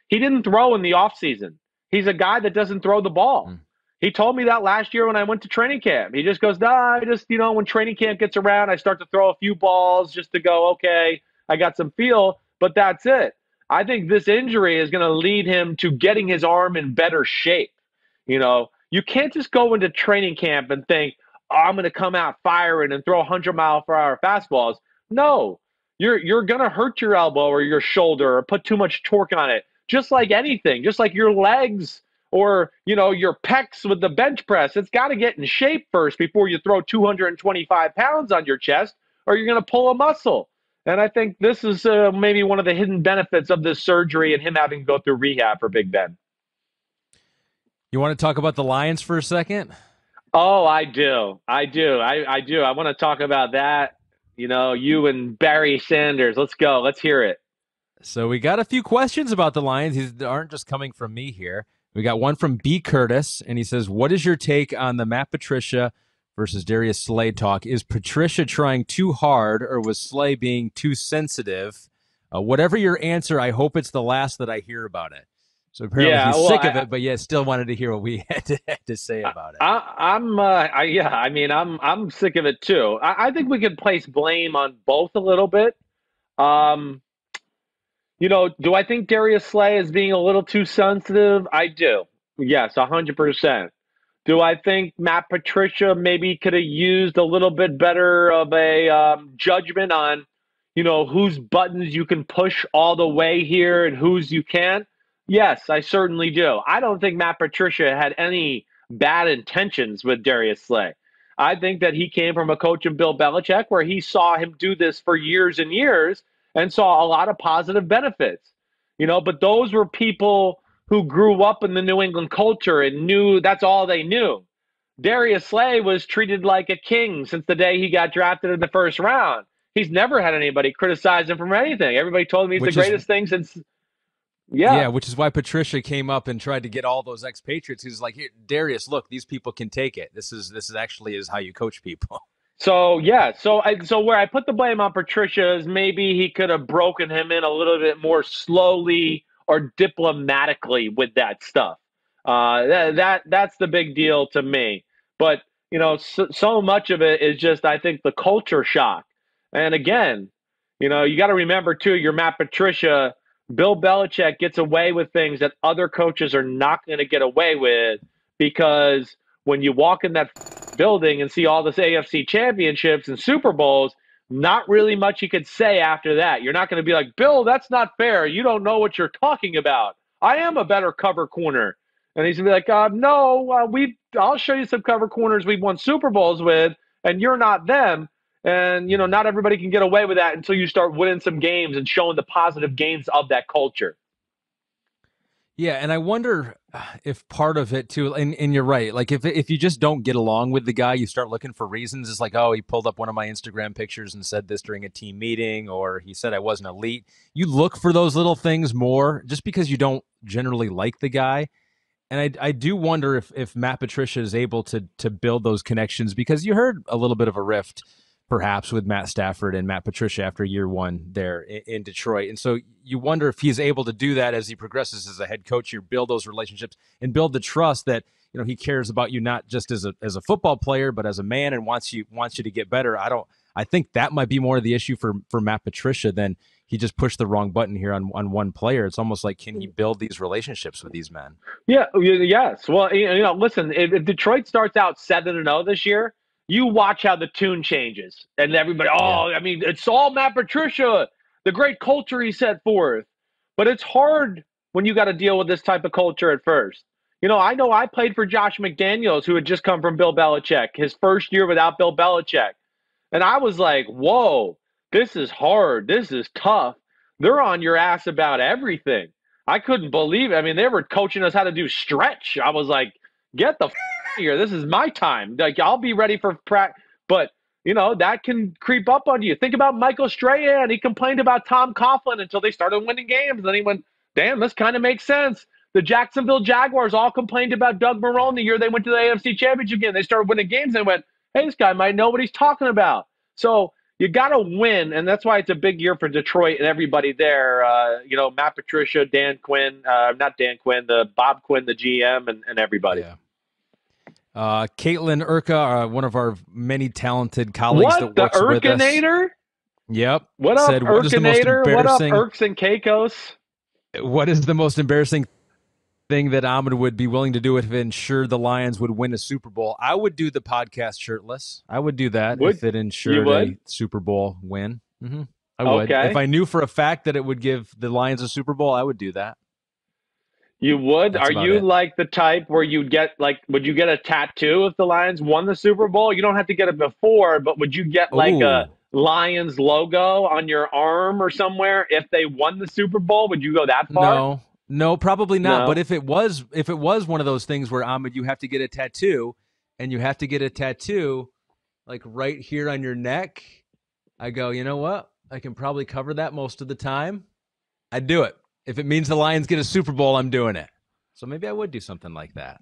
he didn't throw in the offseason. He's a guy that doesn't throw the ball. He told me that last year when I went to training camp. He just goes, when training camp gets around, I start to throw a few balls just to go, okay, I got some feel, but that's it. I think this injury is going to lead him to getting his arm in better shape. You can't just go into training camp and think, I'm going to come out firing and throw 100-mile-per-hour fastballs. No, you're going to hurt your elbow or your shoulder or put too much torque on it. Just like anything, just like your legs or, your pecs with the bench press. It's got to get in shape first before you throw 225 pounds on your chest or you're going to pull a muscle. And I think this is maybe one of the hidden benefits of this surgery and him having to go through rehab for Big Ben. You want to talk about the Lions for a second? Oh, I do. I do. I want to talk about that. You and Barry Sanders. Let's go. Let's hear it. So we got a few questions about the Lions. These aren't just coming from me here. We got one from B. Curtis, and he says, what is your take on the Matt Patricia versus Darius Slay talk? Is Patricia trying too hard, or was Slay being too sensitive? Whatever your answer, I hope it's the last that I hear about it. So apparently he's sick of it, but still wanted to hear what we had to say about it. I'm sick of it too. I think we could place blame on both a little bit. Do I think Darius Slay is being a little too sensitive? I do. Yes, 100%. Do I think Matt Patricia maybe could have used a little bit better of a judgment on, whose buttons you can push all the way here and whose you can't? Yes, I certainly do. I don't think Matt Patricia had any bad intentions with Darius Slay. I think that he came from a coach in Bill Belichick where he saw him do this for years and years and saw a lot of positive benefits. But those were people who grew up in the New England culture and knew that's all they knew. Darius Slay was treated like a king since the day he got drafted in the first round. He's never had anybody criticize him for anything. Everybody told him he's the greatest thing since... Yeah, which is why Patricia came up and tried to get all those expatriates. He was like, "Here, Darius, look, these people can take it. This is actually how you coach people." So where I put the blame on Patricia is maybe he could have broken him in a little bit more slowly or diplomatically with that stuff. That's the big deal to me. But so much of it is just, I think, the culture shock. And again, you got to remember too, you're Matt Patricia. Bill Belichick gets away with things that other coaches are not going to get away with, because when you walk in that building and see all this AFC championships and Super Bowls, not really much you could say after that. You're not going to be like, Bill, that's not fair. You don't know what you're talking about. I am a better cover corner. And he's going to be like, no, I'll show you some cover corners we've won Super Bowls with, and you're not them. And, not everybody can get away with that until you start winning some games and showing the positive gains of that culture. Yeah, and I wonder if part of it, too, and you're right, like if you just don't get along with the guy, you start looking for reasons. It's like, oh, he pulled up one of my Instagram pictures and said this during a team meeting, or he said I wasn't elite. You look for those little things more just because you don't generally like the guy. And I do wonder if Matt Patricia is able to build those connections, because you heard a little bit of a rift perhaps with Matt Stafford and Matt Patricia after year one there in Detroit. And so you wonder if he's able to do that as he progresses as a head coach. You build those relationships and build the trust that, he cares about you, not just as a football player, but as a man, and wants you to get better. I think that might be more of the issue for Matt Patricia than he just pushed the wrong button here on one player. It's almost like, can he build these relationships with these men? Yeah. Yes. Well, listen, if Detroit starts out 7-0 this year, you watch how the tune changes, and everybody, it's all Matt Patricia, the great culture he set forth. But it's hard when you got to deal with this type of culture at first. I know I played for Josh McDaniels, who had just come from Bill Belichick, his first year without Bill Belichick. And I was like, whoa, this is hard. This is tough. They're on your ass about everything. I couldn't believe it. I mean, they were coaching us how to do stretch. I was like, get the here. This is my time. Like, I'll be ready for practice. But that can creep up on you. Think about Michael Strahan. He complained about Tom Coughlin until they started winning games. Then he went, damn, this kind of makes sense. The Jacksonville Jaguars all complained about Doug Marrone the year they went to the AFC Championship game. They started winning games and went, hey, this guy might know what he's talking about. So you got to win, and that's why it's a big year for Detroit and everybody there. Matt Patricia, Dan Quinn, not Dan Quinn, Bob Quinn, the GM, and everybody. Yeah. Caitlin Urka, one of our many talented colleagues that works with us. Urkinator? Yep. What up, Urkinator? What up, Urks and Caicos? What is the most embarrassing thing that Ahmed would be willing to do if it ensured the Lions would win a Super Bowl? I would do the podcast shirtless. I would do that if it ensured a Super Bowl win. Mm-hmm. I would. Okay. If I knew for a fact that it would give the Lions a Super Bowl, I would do that. You would? That's Are you like the type where would you get a tattoo if the Lions won the Super Bowl? You don't have to get it before, but would you get like a Lions logo on your arm or somewhere if they won the Super Bowl? Would you go that far? No, probably not. No. But if it was one of those things where, Ahmed, you have to get a tattoo, and you have to get a tattoo like right here on your neck, I go, you know what? I can probably cover that most of the time. I'd do it. If it means the Lions get a Super Bowl, I'm doing it. So maybe I would do something like that.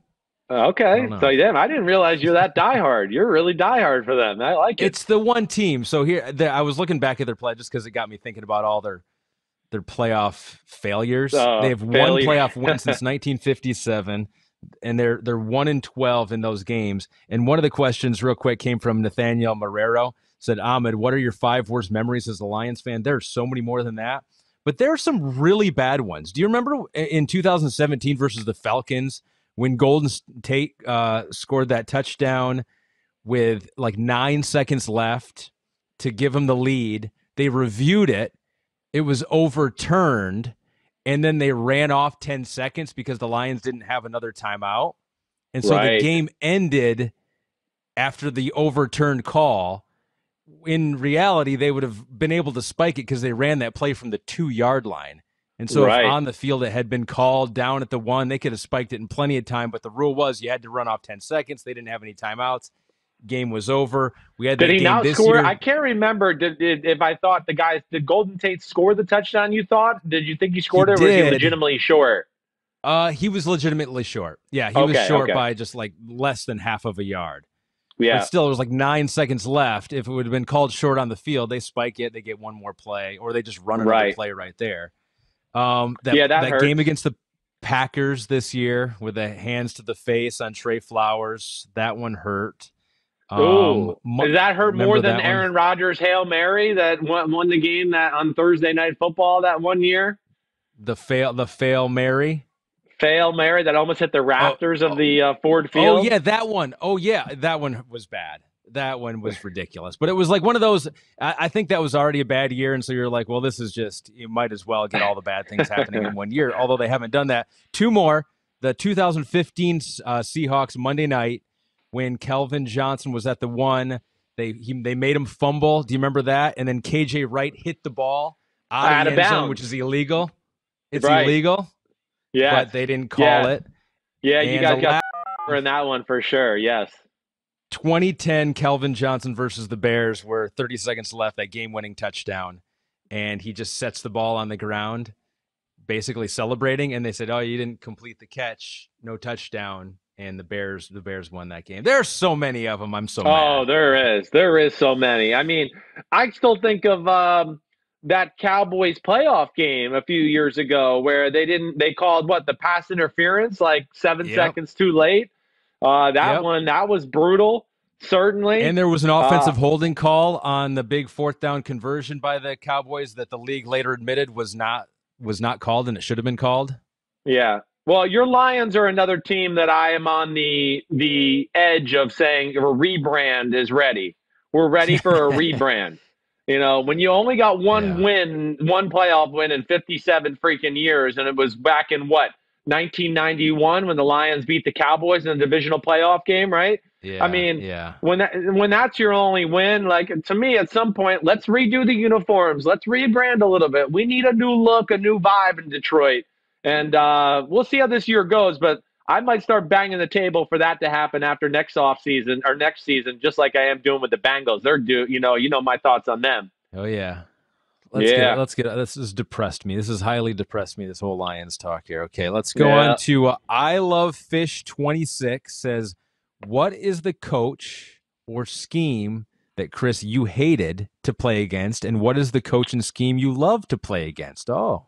Okay. So damn, I didn't realize you're that diehard. You're really diehard for them. I like it. It's the one team. So I was looking back at their play just because it got me thinking about all their playoff failures. They have one playoff win since 1957, and they're 1-12 in those games. And one of the questions, real quick, came from Nathaniel Marrero. Said, Ahmed, what are your 5 worst memories as a Lions fan? There are so many more than that. But there are some really bad ones. Do you remember in 2017 versus the Falcons when Golden Tate scored that touchdown with like 9 seconds left to give them the lead? They reviewed it. It was overturned, and then they ran off 10 seconds because the Lions didn't have another timeout. And so the game ended after the overturned call. In reality, they would have been able to spike it because they ran that play from the 2-yard line. And so if on the field it had been called down at the 1, they could have spiked it in plenty of time. But the rule was you had to run off 10 seconds. They didn't have any timeouts. Game was over. We had Did he game not this score? year. I can't remember. If I thought did Golden Tate score the touchdown? You thought? Did you think he scored it, or was he legitimately short? He was legitimately short. Yeah, he was short by just like less than half of a yard. Yeah. But still, there was like 9 seconds left. If it would have been called short on the field, they spike it, they get one more play, or they just run another play right there. That game against the Packers this year with the hands to the face on Trey Flowers, that one hurt. Does that hurt more than Aaron Rodgers' Hail Mary that won the game that on Thursday Night Football that one year? The fail Mary? Fail Mary that almost hit the rafters of the Ford Field. Oh, yeah, that one. Oh, yeah, that one was bad. That one was ridiculous. But it was like one of those, I think that was already a bad year, and so you're like, well, this is just, you might as well get all the bad things happening in one year, although they haven't done that. 2 more. The 2015 Seahawks Monday night when Kelvin Johnson was at the 1, they made him fumble. Do you remember that? And then KJ Wright hit the ball out of the end zone, which is illegal. It's illegal. Yeah, but they didn't call it. Yeah, you guys got in that one for sure. Yes. 2010 Kelvin Johnson versus the Bears, where 30 seconds left, that game-winning touchdown, and he just sets the ball on the ground, basically celebrating. And they said, "Oh, you didn't complete the catch, no touchdown." And the Bears won that game. There are so many of them. I'm so mad. Oh, there is so many. I mean, I still think of that Cowboys playoff game a few years ago where they called the pass interference like 7 seconds too late. That one, that was brutal, certainly. And there was an offensive holding call on the big 4th down conversion by the Cowboys that the league later admitted was not called, and it should have been called. Yeah. Well, your Lions are another team that I am on the edge of saying a rebrand is ready. We're ready for a rebrand. You know, when you only got one playoff win in 57 freaking years, and it was back in 1991 when the Lions beat the Cowboys in the divisional playoff game, right? Yeah. I mean, when that's your only win, like, to me, at some point, let's redo the uniforms. Let's rebrand a little bit. We need a new look, a new vibe in Detroit. And we'll see how this year goes. But I might start banging the table for that to happen after next offseason or next season, just like I am doing with the Bengals. They're due, you know my thoughts on them. Oh yeah. This has depressed me. This has highly depressed me, this whole Lions talk here. Okay, let's go on to I Love Fish 26 says, what is the coach or scheme that, Chris, you hated to play against, and what is the coach and scheme you love to play against? Oh.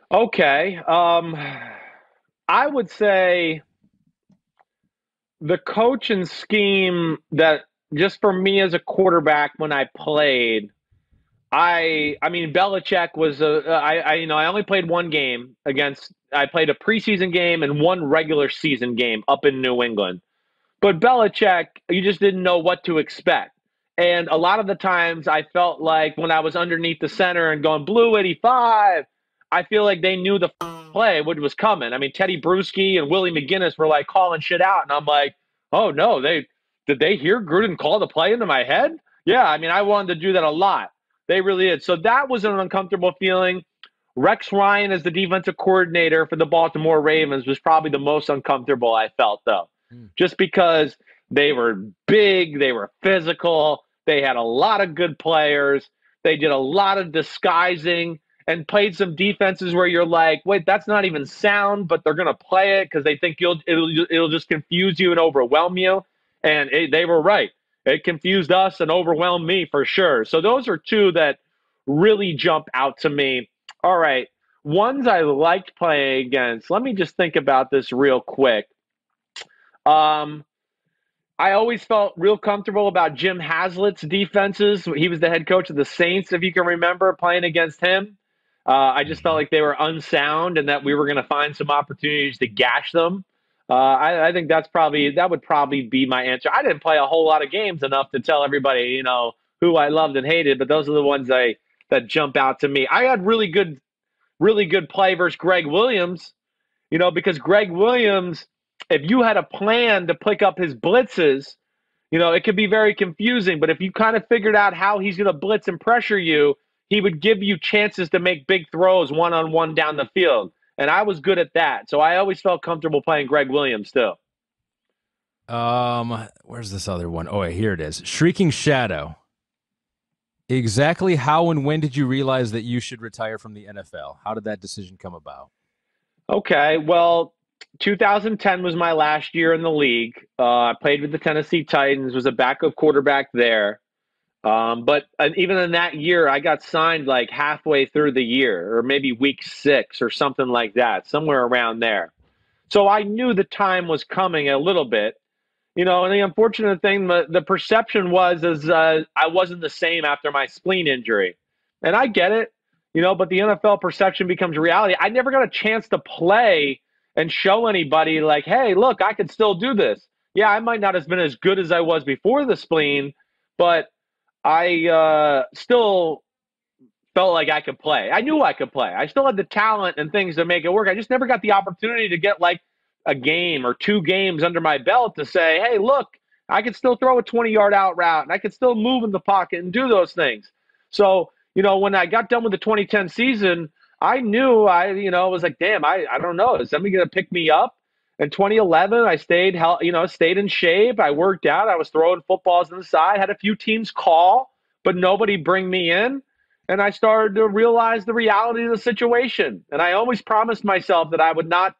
Okay. I would say the coach and scheme that just for me as a quarterback when I played, I mean, Belichick was I only played one game I played a preseason game and one regular season game up in New England. But Belichick, you just didn't know what to expect. And a lot of the times I felt like when I was underneath the center and going blue 85, I feel like they knew the play, what was coming. I mean, Teddy Bruschi and Willie McGinnis were like calling shit out. And I'm like, oh no, did they hear Gruden call the play into my head? Yeah, I mean, I wanted to do that a lot. They really did. So that was an uncomfortable feeling. Rex Ryan as the defensive coordinator for the Baltimore Ravens was probably the most uncomfortable I felt, though. Just because they were big, they were physical, they had a lot of good players, they did a lot of disguising and played some defenses where you're like, wait, that's not even sound, but they're going to play it because they think it'll just confuse you and overwhelm you. And they were right. It confused us and overwhelmed me for sure. So those are two that really jump out to me. All right, ones I liked playing against. Let me just think about this real quick. I always felt real comfortable about Jim Haslett's defenses. He was the head coach of the Saints, if you can remember, playing against him. I just felt like they were unsound and that we were going to find some opportunities to gash them. I think that would probably be my answer. I didn't play a whole lot of games enough to tell everybody, who I loved and hated, but those are the ones that jump out to me. I had really good play versus Greg Williams, because Greg Williams, if you had a plan to pick up his blitzes, it could be very confusing. But if you kind of figured out how he's going to blitz and pressure you, he would give you chances to make big throws one-on-one down the field. And I was good at that. So I always felt comfortable playing Greg Williams still. Where's this other one? Oh, here it is. Shrieking Shadow. Exactly how and when did you realize that you should retire from the NFL? How did that decision come about? Okay, well, 2010 was my last year in the league. I played with the Tennessee Titans, was a backup quarterback there. But even in that year, I got signed like halfway through the year, or maybe week 6 or something like that, somewhere around there. So I knew the time was coming a little bit, and the unfortunate thing, the perception was I wasn't the same after my spleen injury. And I get it, but the NFL perception becomes reality. I never got a chance to play and show anybody like, hey, look, I could still do this. Yeah, I might not have been as good as I was before the spleen, but I still felt like I could play. I knew I could play. I still had the talent and things to make it work. I just never got the opportunity to get like a game or 2 games under my belt to say, hey, look, I could still throw a 20-yard out route and I could still move in the pocket and do those things. So, when I got done with the 2010 season, I knew I was like, damn, I don't know. Is somebody going to pick me up? In 2011, I stayed in shape. I worked out. I was throwing footballs on the side, had a few teams call, but nobody bring me in. And I started to realize the reality of the situation. And I always promised myself that I would not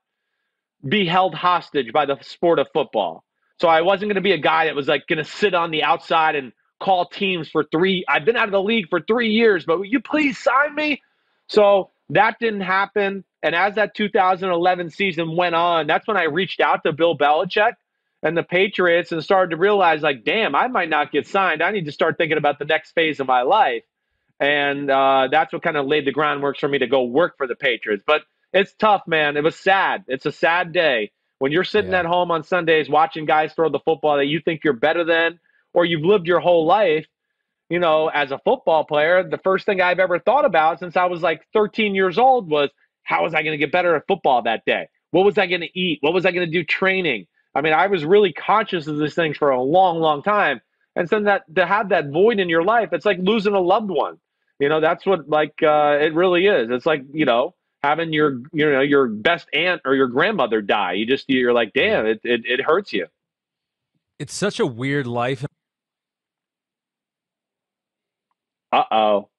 be held hostage by the sport of football. So I wasn't going to be a guy that was like going to sit on the outside and call teams for 3. I've been out of the league for 3 years, but will you please sign me? So that didn't happen. And as that 2011 season went on, that's when I reached out to Bill Belichick and the Patriots and started to realize, like, damn, I might not get signed. I need to start thinking about the next phase of my life. And that's what kind of laid the groundwork for me to go work for the Patriots. But it's tough, man. It was sad. It's a sad day. When you're sitting at home on Sundays watching guys throw the football that you think you're better than, or you've lived your whole life, as a football player, the first thing I've ever thought about since I was like 13 years old was, how was I going to get better at football that day? What was I going to eat? What was I going to do training? I mean, I was really conscious of these things for a long, long time. And so to have that void in your life, it's like losing a loved one. That's what it really is. It's like, having your best aunt or your grandmother die. You're like, damn, it hurts you. It's such a weird life. Uh-oh.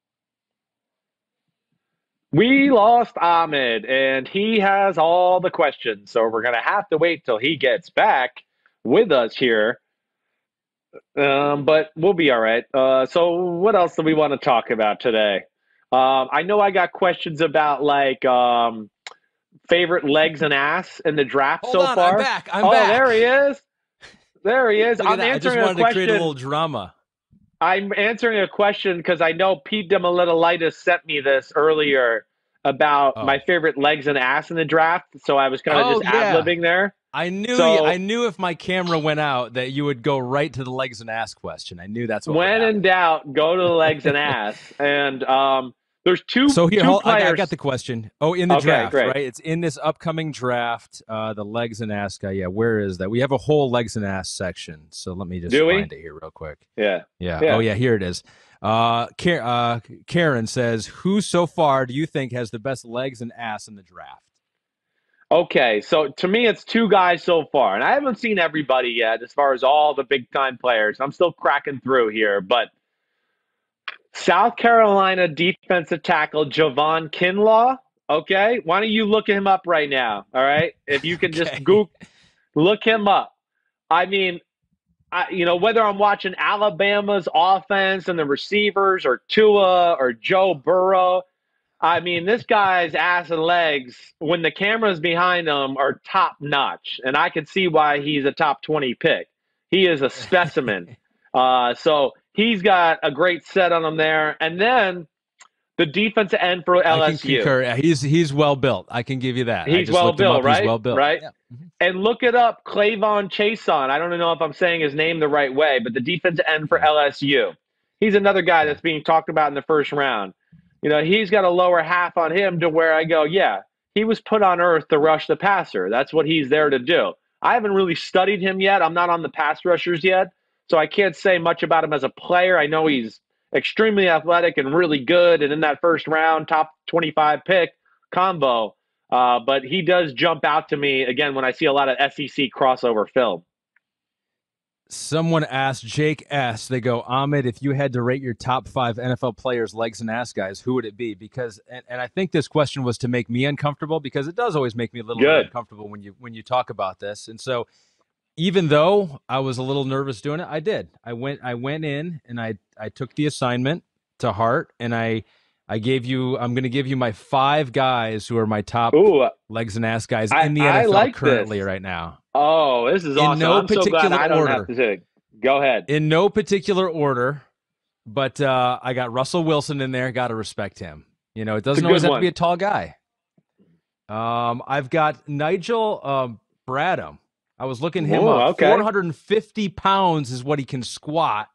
We lost Ahmed, and he has all the questions, so we're going to have to wait till he gets back with us here. But we'll be all right. So what else do we want to talk about today? I know I got questions about, like, favorite legs and ass in the draft Hold so on, far. I'm back. Oh, there he is. There he is. Look at I'm that. answering I just wanted a to create a question. little drama. I'm answering a question because I know Pete Demolitolitis sent me this earlier about my favorite legs and ass in the draft. So I was kind of just ad-libbing there. I knew if my camera went out that you would go right to the legs and ass question. I knew that's what when in doubt, go to the legs and ass. And there's two. So here, two players. I got the question. Oh, in the draft, great. right? It's in this upcoming draft. The legs and ass guy. Yeah, where is that? We have a whole legs and ass section. So let me just find it here real quick. Yeah. Oh yeah, here it is. Karen says, "Who so far do you think has the best legs and ass in the draft?" Okay, so to me, it's two guys so far, and I haven't seen everybody yet as far as all the big-time players. I'm still cracking through here, but South Carolina defensive tackle Javon Kinlaw, okay? Why don't you look him up right now, all right? If you can just look him up. I mean, whether I'm watching Alabama's offense and the receivers or Tua or Joe Burrow, I mean, this guy's ass and legs, when the camera's behind him, are top-notch, and I can see why he's a top 20 pick. He is a specimen. So he's got a great set on him there. And then the defensive end for LSU. I can concur. He's well built. I can give you that. He's well built, right? He's well built. Right? Yeah. And look it up, Clavon Chason. I don't know if I'm saying his name the right way, but the defensive end for LSU. He's another guy that's being talked about in the first round. He's got a lower half on him to where I go, yeah, he was put on earth to rush the passer. That's what he's there to do. I haven't really studied him yet. I'm not on the pass rushers yet, so I can't say much about him as a player. I know he's extremely athletic and really good, and in that first round, top 25 pick combo. But he does jump out to me, again, when I see a lot of SEC crossover film. Someone asked Jake S. They go, Ahmed, if you had to rate your top 5 NFL players, legs and ass guys, who would it be? Because, and I think this question was to make me uncomfortable, because it does always make me a little bit uncomfortable when you talk about this. And so, even though I was a little nervous doing it, I did. I went in and I took the assignment to heart, and I'm going to give you my 5 guys who are my top legs and ass guys in the NFL currently right now. Oh, this is awesome. I'm so glad I don't have to say. Go ahead. In no particular order, but I got Russell Wilson in there. Got to respect him. It doesn't always have to be a tall guy. I've got Nigel Bradham. I was looking him up. Okay. 450 pounds is what he can squat.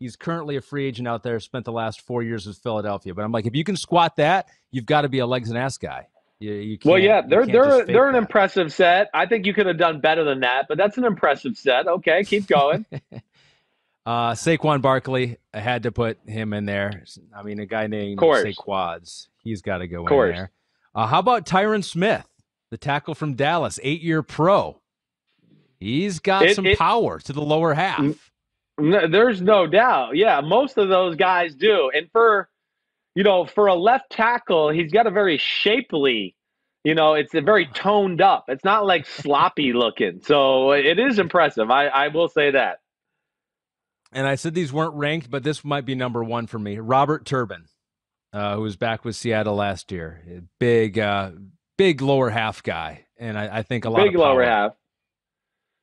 He's currently a free agent out there, spent the last 4 years with Philadelphia. But I'm like, if you can squat that, you've got to be a legs and ass guy. You can't, they're an impressive set. I think you could have done better than that, but that's an impressive set. Okay, keep going. Saquon Barkley, I had to put him in there. I mean, a guy named Saquads, he's got to go in there. How about Tyron Smith, the tackle from Dallas, 8-year pro? He's got some power to the lower half. There's no doubt. Yeah, most of those guys do. And for a left tackle, he's got a very shapely, it's a very toned up. It's not like sloppy looking. So it is impressive. I will say that. And I said these weren't ranked, but this might be number 1 for me. Robert Turbin, who was back with Seattle last year. Big lower half guy. And I think a lot of power. Big lower half.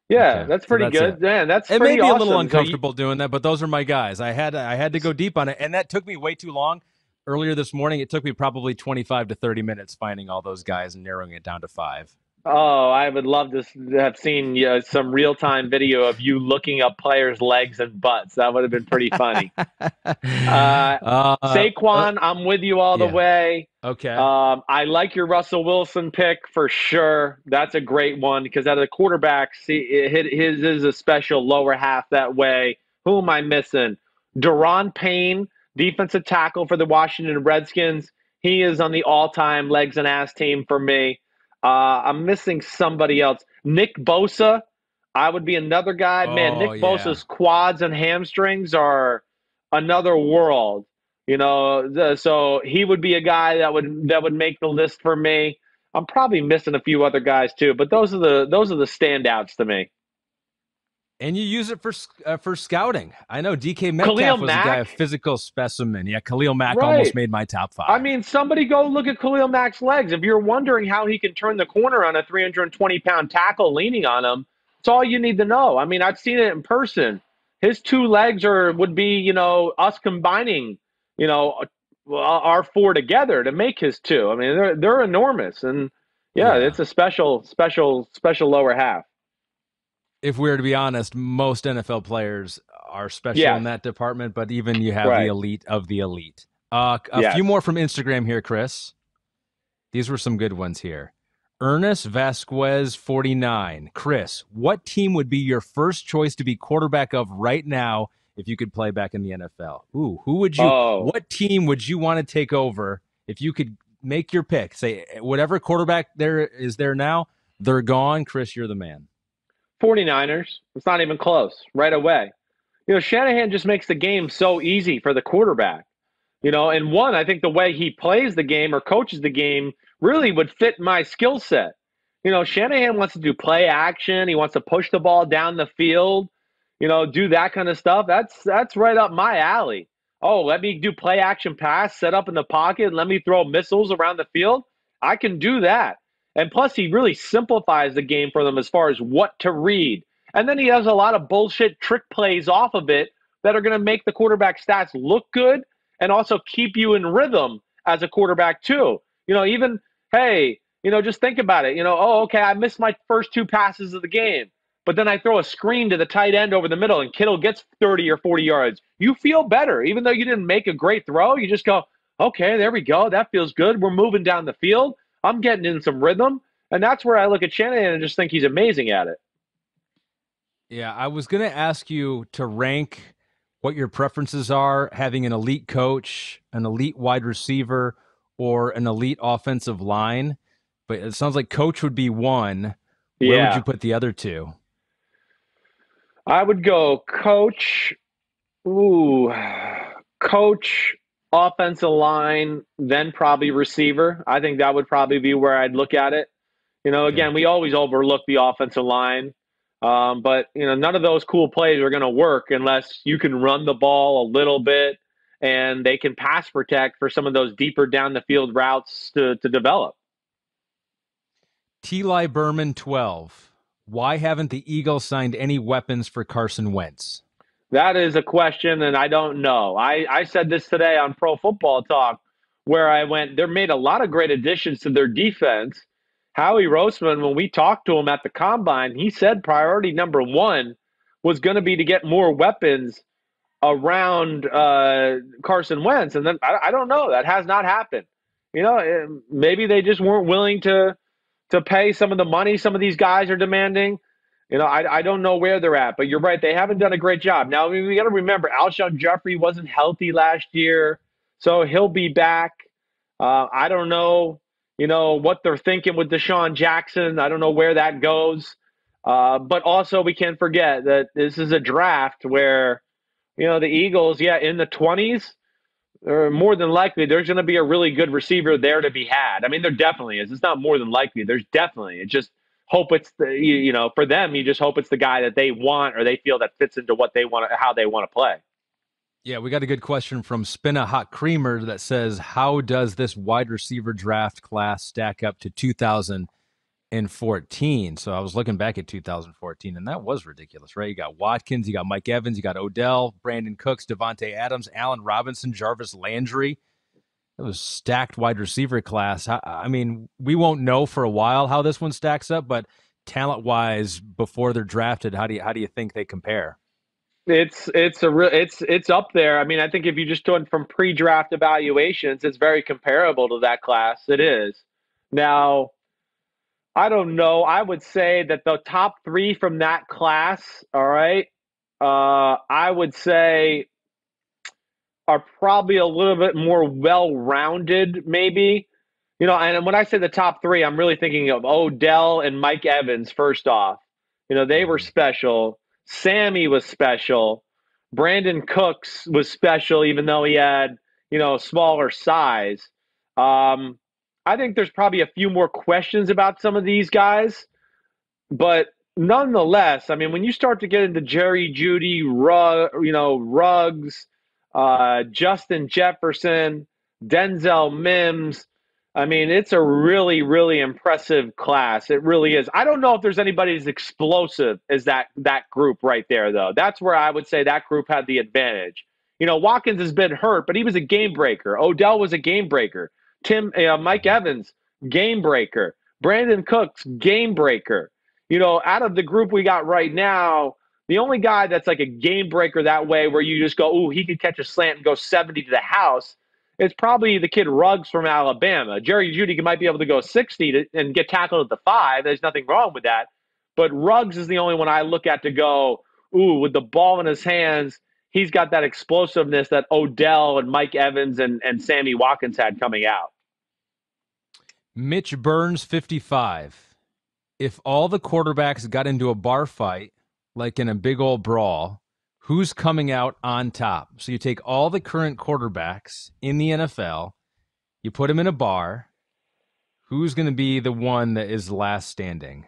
Yeah, okay. That's pretty good. Man, that's pretty awesome. It may be a little uncomfortable doing that, but those are my guys. I had to go deep on it, and that took me way too long. Earlier this morning, it took me probably 25 to 30 minutes finding all those guys and narrowing it down to 5. Oh, I would love to have seen some real-time video of you looking up players' legs and butts. That would have been pretty funny. Saquon, I'm with you all the way. Okay. I like your Russell Wilson pick for sure. That's a great one because out of the quarterbacks, his is a special lower half that way. Who am I missing? Daron Payne, defensive tackle for the Washington Redskins. He is on the all-time legs and ass team for me. I'm missing somebody else. Nick Bosa, I would be another guy. Man, Nick Bosa's quads and hamstrings are another world. So he would be a guy that would make the list for me. I'm probably missing a few other guys too, but those are the standouts to me. And you use it for scouting. I know DK Metcalf was a guy, a physical specimen. Yeah, Khalil Mack almost made my top 5. I mean, somebody go look at Khalil Mack's legs. If you're wondering how he can turn the corner on a 320-pound tackle leaning on him, it's all you need to know. I mean, I've seen it in person. His 2 legs would be, us combining, our 4 together to make his 2. I mean, they're enormous. And, it's a special lower half. If we were to be honest, most NFL players are special in that department, but even you have the elite of the elite. A few more from Instagram here, Chris. These were some good ones here. Ernest Vasquez 49. Chris, what team would be your first choice to be quarterback of right now if you could play back in the NFL? Ooh, who would you? What team would you want to take over if you could make your pick? Say whatever quarterback there is there now, they're gone. Chris, you're the man. 49ers. It's not even close. Right away. Shanahan just makes the game so easy for the quarterback. And I think the way he plays the game or coaches the game really would fit my skill set. Shanahan wants to do play action. He wants to push the ball down the field, do that kind of stuff. That's right up my alley. Oh, let me do play action pass, set up in the pocket, and let me throw missiles around the field. I can do that. And plus, he really simplifies the game for them as far as what to read. And then he has a lot of bullshit trick plays off of it that are going to make the quarterback stats look good and also keep you in rhythm as a quarterback too. Just think about it. Okay, I missed my first 2 passes of the game, but then I throw a screen to the tight end over the middle and Kittle gets 30 or 40 yards. You feel better. Even though you didn't make a great throw, you just go, okay, there we go. That feels good. We're moving down the field. I'm getting in some rhythm, and that's where I look at Shanahan and just think he's amazing at it. Yeah, I was going to ask you to rank what your preferences are, having an elite coach, an elite wide receiver, or an elite offensive line. But it sounds like coach would be 1. Where would you put the other 2? I would go coach, offensive line, then probably receiver. I think that would probably be where I'd look at it. Again, we always overlook the offensive line. But, none of those cool plays are going to work unless you can run the ball a little bit and they can pass protect for some of those deeper down the field routes to develop. T-Ly Berman 12. Why haven't the Eagles signed any weapons for Carson Wentz? That is a question, and I don't know. I said this today on Pro Football Talk, where I went, they made a lot of great additions to their defense. Howie Roseman, when we talked to him at the Combine, he said priority number 1 was going to be to get more weapons around Carson Wentz. And then I don't know. That has not happened. Maybe they just weren't willing to pay some of the money some of these guys are demanding. I don't know where they're at, but you're right. They haven't done a great job. Now, we got to remember, Alshon Jeffrey wasn't healthy last year, so he'll be back. I don't know, what they're thinking with Deshaun Jackson. I don't know where that goes. But also we can't forget that this is a draft where, the Eagles, in the 20s, or more than likely, there's going to be a really good receiver there to be had. I mean, there definitely is. It's not more than likely. There's definitely. It just hope it's for them, you just hope it's the guy that they want or they feel that fits into what they want, how they want to play. Yeah, we got a good question from Spinna Hot Creamer that says, how does this wide receiver draft class stack up to 2014? So I was looking back at 2014, and that was ridiculous, right? You got Watkins, you got Mike Evans, you got Odell, Brandon Cooks, Devontae Adams, Allen Robinson, Jarvis Landry. It was stacked wide receiver class. I mean, we won't know for a while how this one stacks up, but talent-wise, before they're drafted, how do you think they compare? It's up there. I mean, I think if you just do it from pre-draft evaluations, it's very comparable to that class. It is. Now, I don't know. I would say that the top 3 from that class, all right, I would say are probably a little bit more well-rounded, maybe. And when I say the top three, I'm really thinking of Odell and Mike Evans, first off. They were special. Sammy was special. Brandon Cooks was special, even though he had, smaller size. I think there's probably a few more questions about some of these guys. But nonetheless, I mean, when you start to get into Jerry Jeudy, Ruggs, Justin Jefferson, Denzel Mims, I mean, it's a really, really impressive class. It really is. I don't know if there's anybody as explosive as that group right there, though. That's where I would say that group had the advantage. Watkins has been hurt, but he was a game breaker. Odell was a game breaker. Mike Evans, game breaker. Brandon Cooks, game breaker. Out of the group we got right now, the only guy that's like a game breaker that way where you just go, ooh, he could catch a slant and go 70 to the house, it's probably the kid Ruggs from Alabama. Jerry Jeudy might be able to go 60 and get tackled at the 5. There's nothing wrong with that. But Ruggs is the only one I look at to go, ooh, with the ball in his hands, he's got that explosiveness that Odell and Mike Evans and Sammy Watkins had coming out. Mitch Burns, 55. If all the quarterbacks got into a bar fight, like in a big old brawl, who's coming out on top? So you take all the current quarterbacks in the NFL, you put them in a bar. Who's going to be the one that is last standing?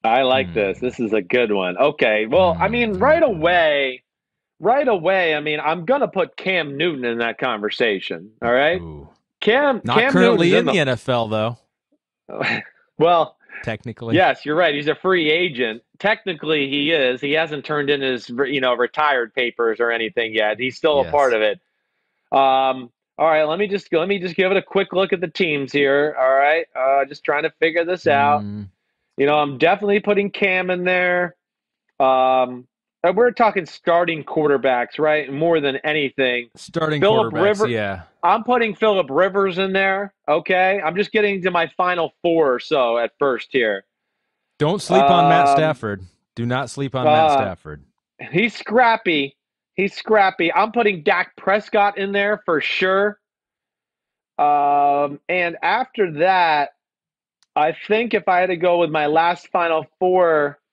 I like this. This is a good one. Okay. Well, I mean, right away, I mean, I'm going to put Cam Newton in that conversation. All right. Ooh. Cam currently Newton's in the NFL, though. Well, technically. Yes, you're right. He's a free agent. Technically, he is. He hasn't turned in his, retired papers or anything yet. He's still a part of it. All right, let me just give it a quick look at the teams here. All right, just trying to figure this out. I'm definitely putting Cam in there. We're talking starting quarterbacks, right? More than anything. Starting quarterbacks, yeah. I'm putting Phillip Rivers in there, okay? I'm just getting to my final 4 or so at first here. Don't sleep on Matt Stafford. Do not sleep on Matt Stafford. He's scrappy. I'm putting Dak Prescott in there for sure. And after that, I think if I had to go with my last final 4 –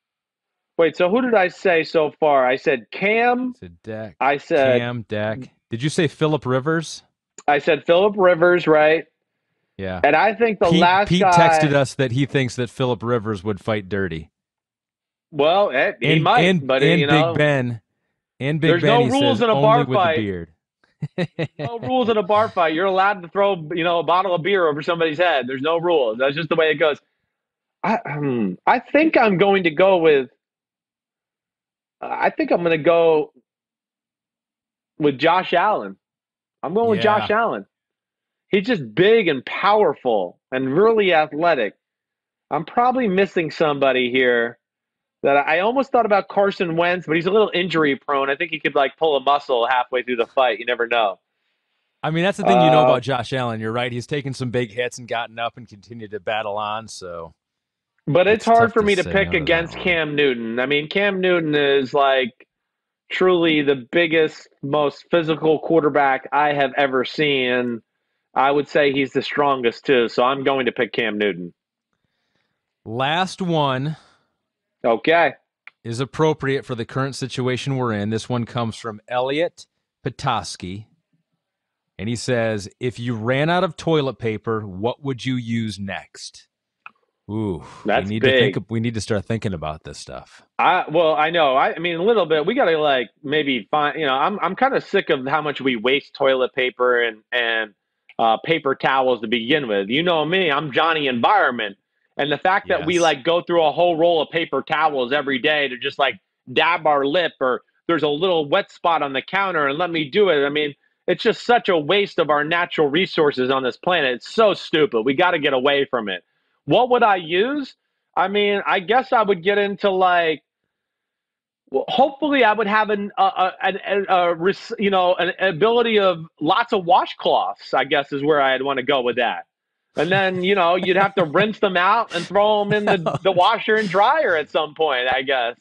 wait, so who did I say so far? I said Cam. Dak. I said Cam, Dak. Did you say Phillip Rivers? I said Phillip Rivers, right? Yeah. And I think Pete guy texted us that he thinks that Phillip Rivers would fight dirty. Well, he might, but Big Ben. And Big there's Ben, no rules says, in a only bar with fight. The beard. No rules in a bar fight. You're allowed to throw, a bottle of beer over somebody's head. There's no rules. That's just the way it goes. I think I'm going to go with. I think I'm going to go with Josh Allen. I'm going with Josh Allen. He's just big and powerful and really athletic. I'm probably missing somebody here that I almost thought about Carson Wentz, but he's a little injury prone. I think he could pull a muscle halfway through the fight. You never know. I mean, that's the thing you know about Josh Allen. You're right. He's taken some big hits and gotten up and continued to battle on. So, but it's hard for me to pick against Cam Newton. I mean, Cam Newton is truly the biggest, most physical quarterback I have ever seen. I would say he's the strongest too. So I'm going to pick Cam Newton. Last one. Okay. Is appropriate for the current situation we're in. This one comes from Elliot Petoskey. And he says, if you ran out of toilet paper, what would you use next? Ooh, that's big. We need to start thinking about this stuff. I know. I mean, a little bit. We got to maybe find. I'm kind of sick of how much we waste toilet paper and paper towels to begin with. You know me. I'm Johnny Environment, and the fact that we go through a whole roll of paper towels every day to just dab our lip, or there's a little wet spot on the counter and let me do it. I mean, it's just such a waste of our natural resources on this planet. It's so stupid. We got to get away from it. What would I use? I mean, I guess I would get into hopefully I would have an ability of lots of washcloths, I guess is where I'd want to go with that. And then, you'd have to rinse them out and throw them in the washer and dryer at some point, I guess.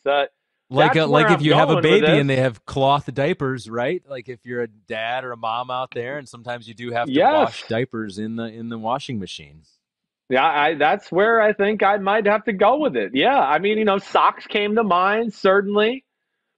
Like if you have a baby and they have cloth diapers, right? Like if you're a dad or a mom out there, and sometimes you do have to wash diapers in the washing machine. Yeah, that's where I think I might have to go with it. Yeah, I mean, socks came to mind, certainly.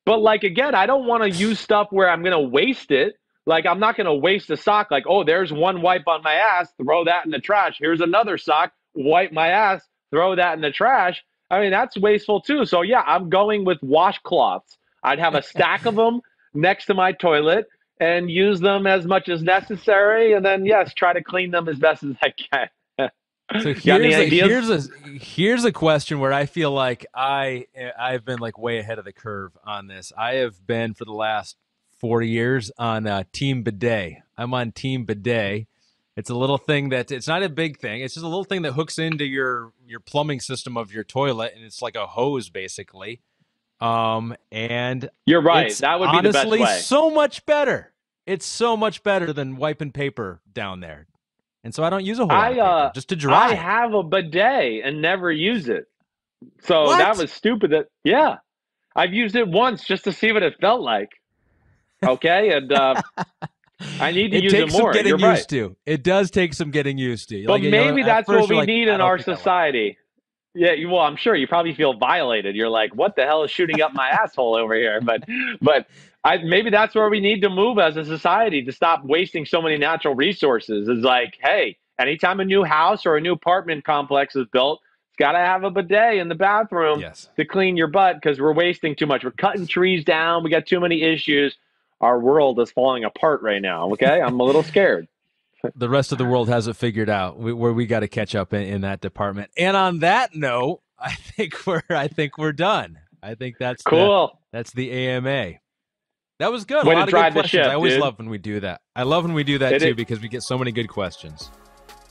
But, like, again, I don't want to use stuff where I'm going to waste it. Like, I'm not going to waste a sock. Like, oh, there's one wipe on my ass, throw that in the trash. Here's another sock, wipe my ass, throw that in the trash. I mean, that's wasteful, too. So, yeah, I'm going with washcloths. I'd have a stack of them next to my toilet and use them as much as necessary. And then, yes, try to clean them as best as I can. So here's a question where I feel like I've been like way ahead of the curve on this. I have been for the last 4 years on Team Bidet. I'm on Team Bidet. It's a little thing it's not a big thing. It's just a little thing that hooks into your plumbing system of your toilet, and it's like a hose basically. And you're right. That would be the best way. Honestly, so much better. It's so much better than wiping paper down there. And so I don't use a whole lot of paper, just to dry. I have a bidet and never use it. So What? that was stupid. Yeah. I've used it once just to see what it felt like. Okay. And I need to use it more. It takes some getting You're used to. It does take some getting used to. But maybe that's what we need in our society. society. Yeah, well, I'm sure you probably feel violated. You're like, what the hell is shooting up my asshole over here? But maybe that's where we need to move as a society to stop wasting so many natural resources. It's like, hey, anytime a new house or a new apartment complex is built, it's got to have a bidet in the bathroom to clean your butt because we're wasting too much. We're cutting trees down. We got too many issues. Our world is falling apart right now, okay? I'm a little scared. The rest of the world has it figured out where we got to catch up in that department. And on that note, I think we're done. I think that's cool. That's the AMA. That was good. Way a lot to drive of good questions. the ship, I always dude. love when we do that. I love when we do that too because we get so many good questions.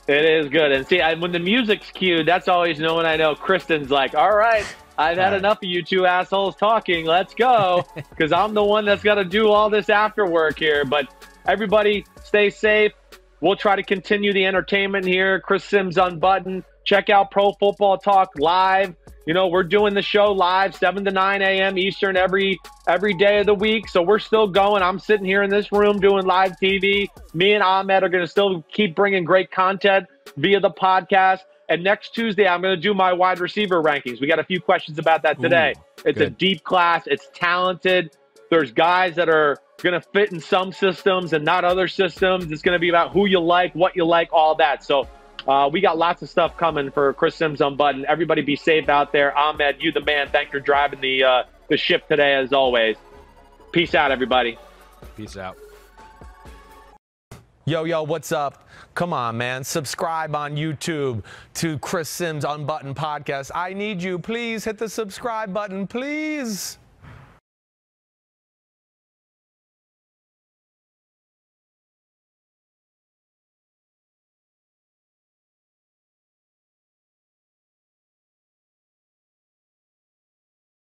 It is good. And see, when the music's cued, that's always when I know Kristen's like, all right, I've had enough of you two assholes talking. Let's go. Because I'm the one that's got to do all this after work here. But everybody stay safe. We'll try to continue the entertainment here. Chris Sims Unbuttoned. Check out Pro Football Talk live. We're doing the show live 7 to 9 a.m. Eastern every day of the week. So we're still going. I'm sitting here in this room doing live TV. Me and Ahmed are going to still keep bringing great content via the podcast. And next Tuesday, I'm going to do my wide receiver rankings. We got a few questions about that today. It's a deep class. It's talented. There's guys that are going to fit in some systems and not other systems. It's going to be about who you like, what you like, all that. So we got lots of stuff coming for Chris Sims Unbuttoned. Everybody be safe out there. Ahmed, you the man. Thanks for driving the ship today, as always. Peace out, everybody. Peace out. Yo, what's up? Come on, man. Subscribe on YouTube to Chris Sims Unbuttoned Podcast. I need you. Please hit the subscribe button, please.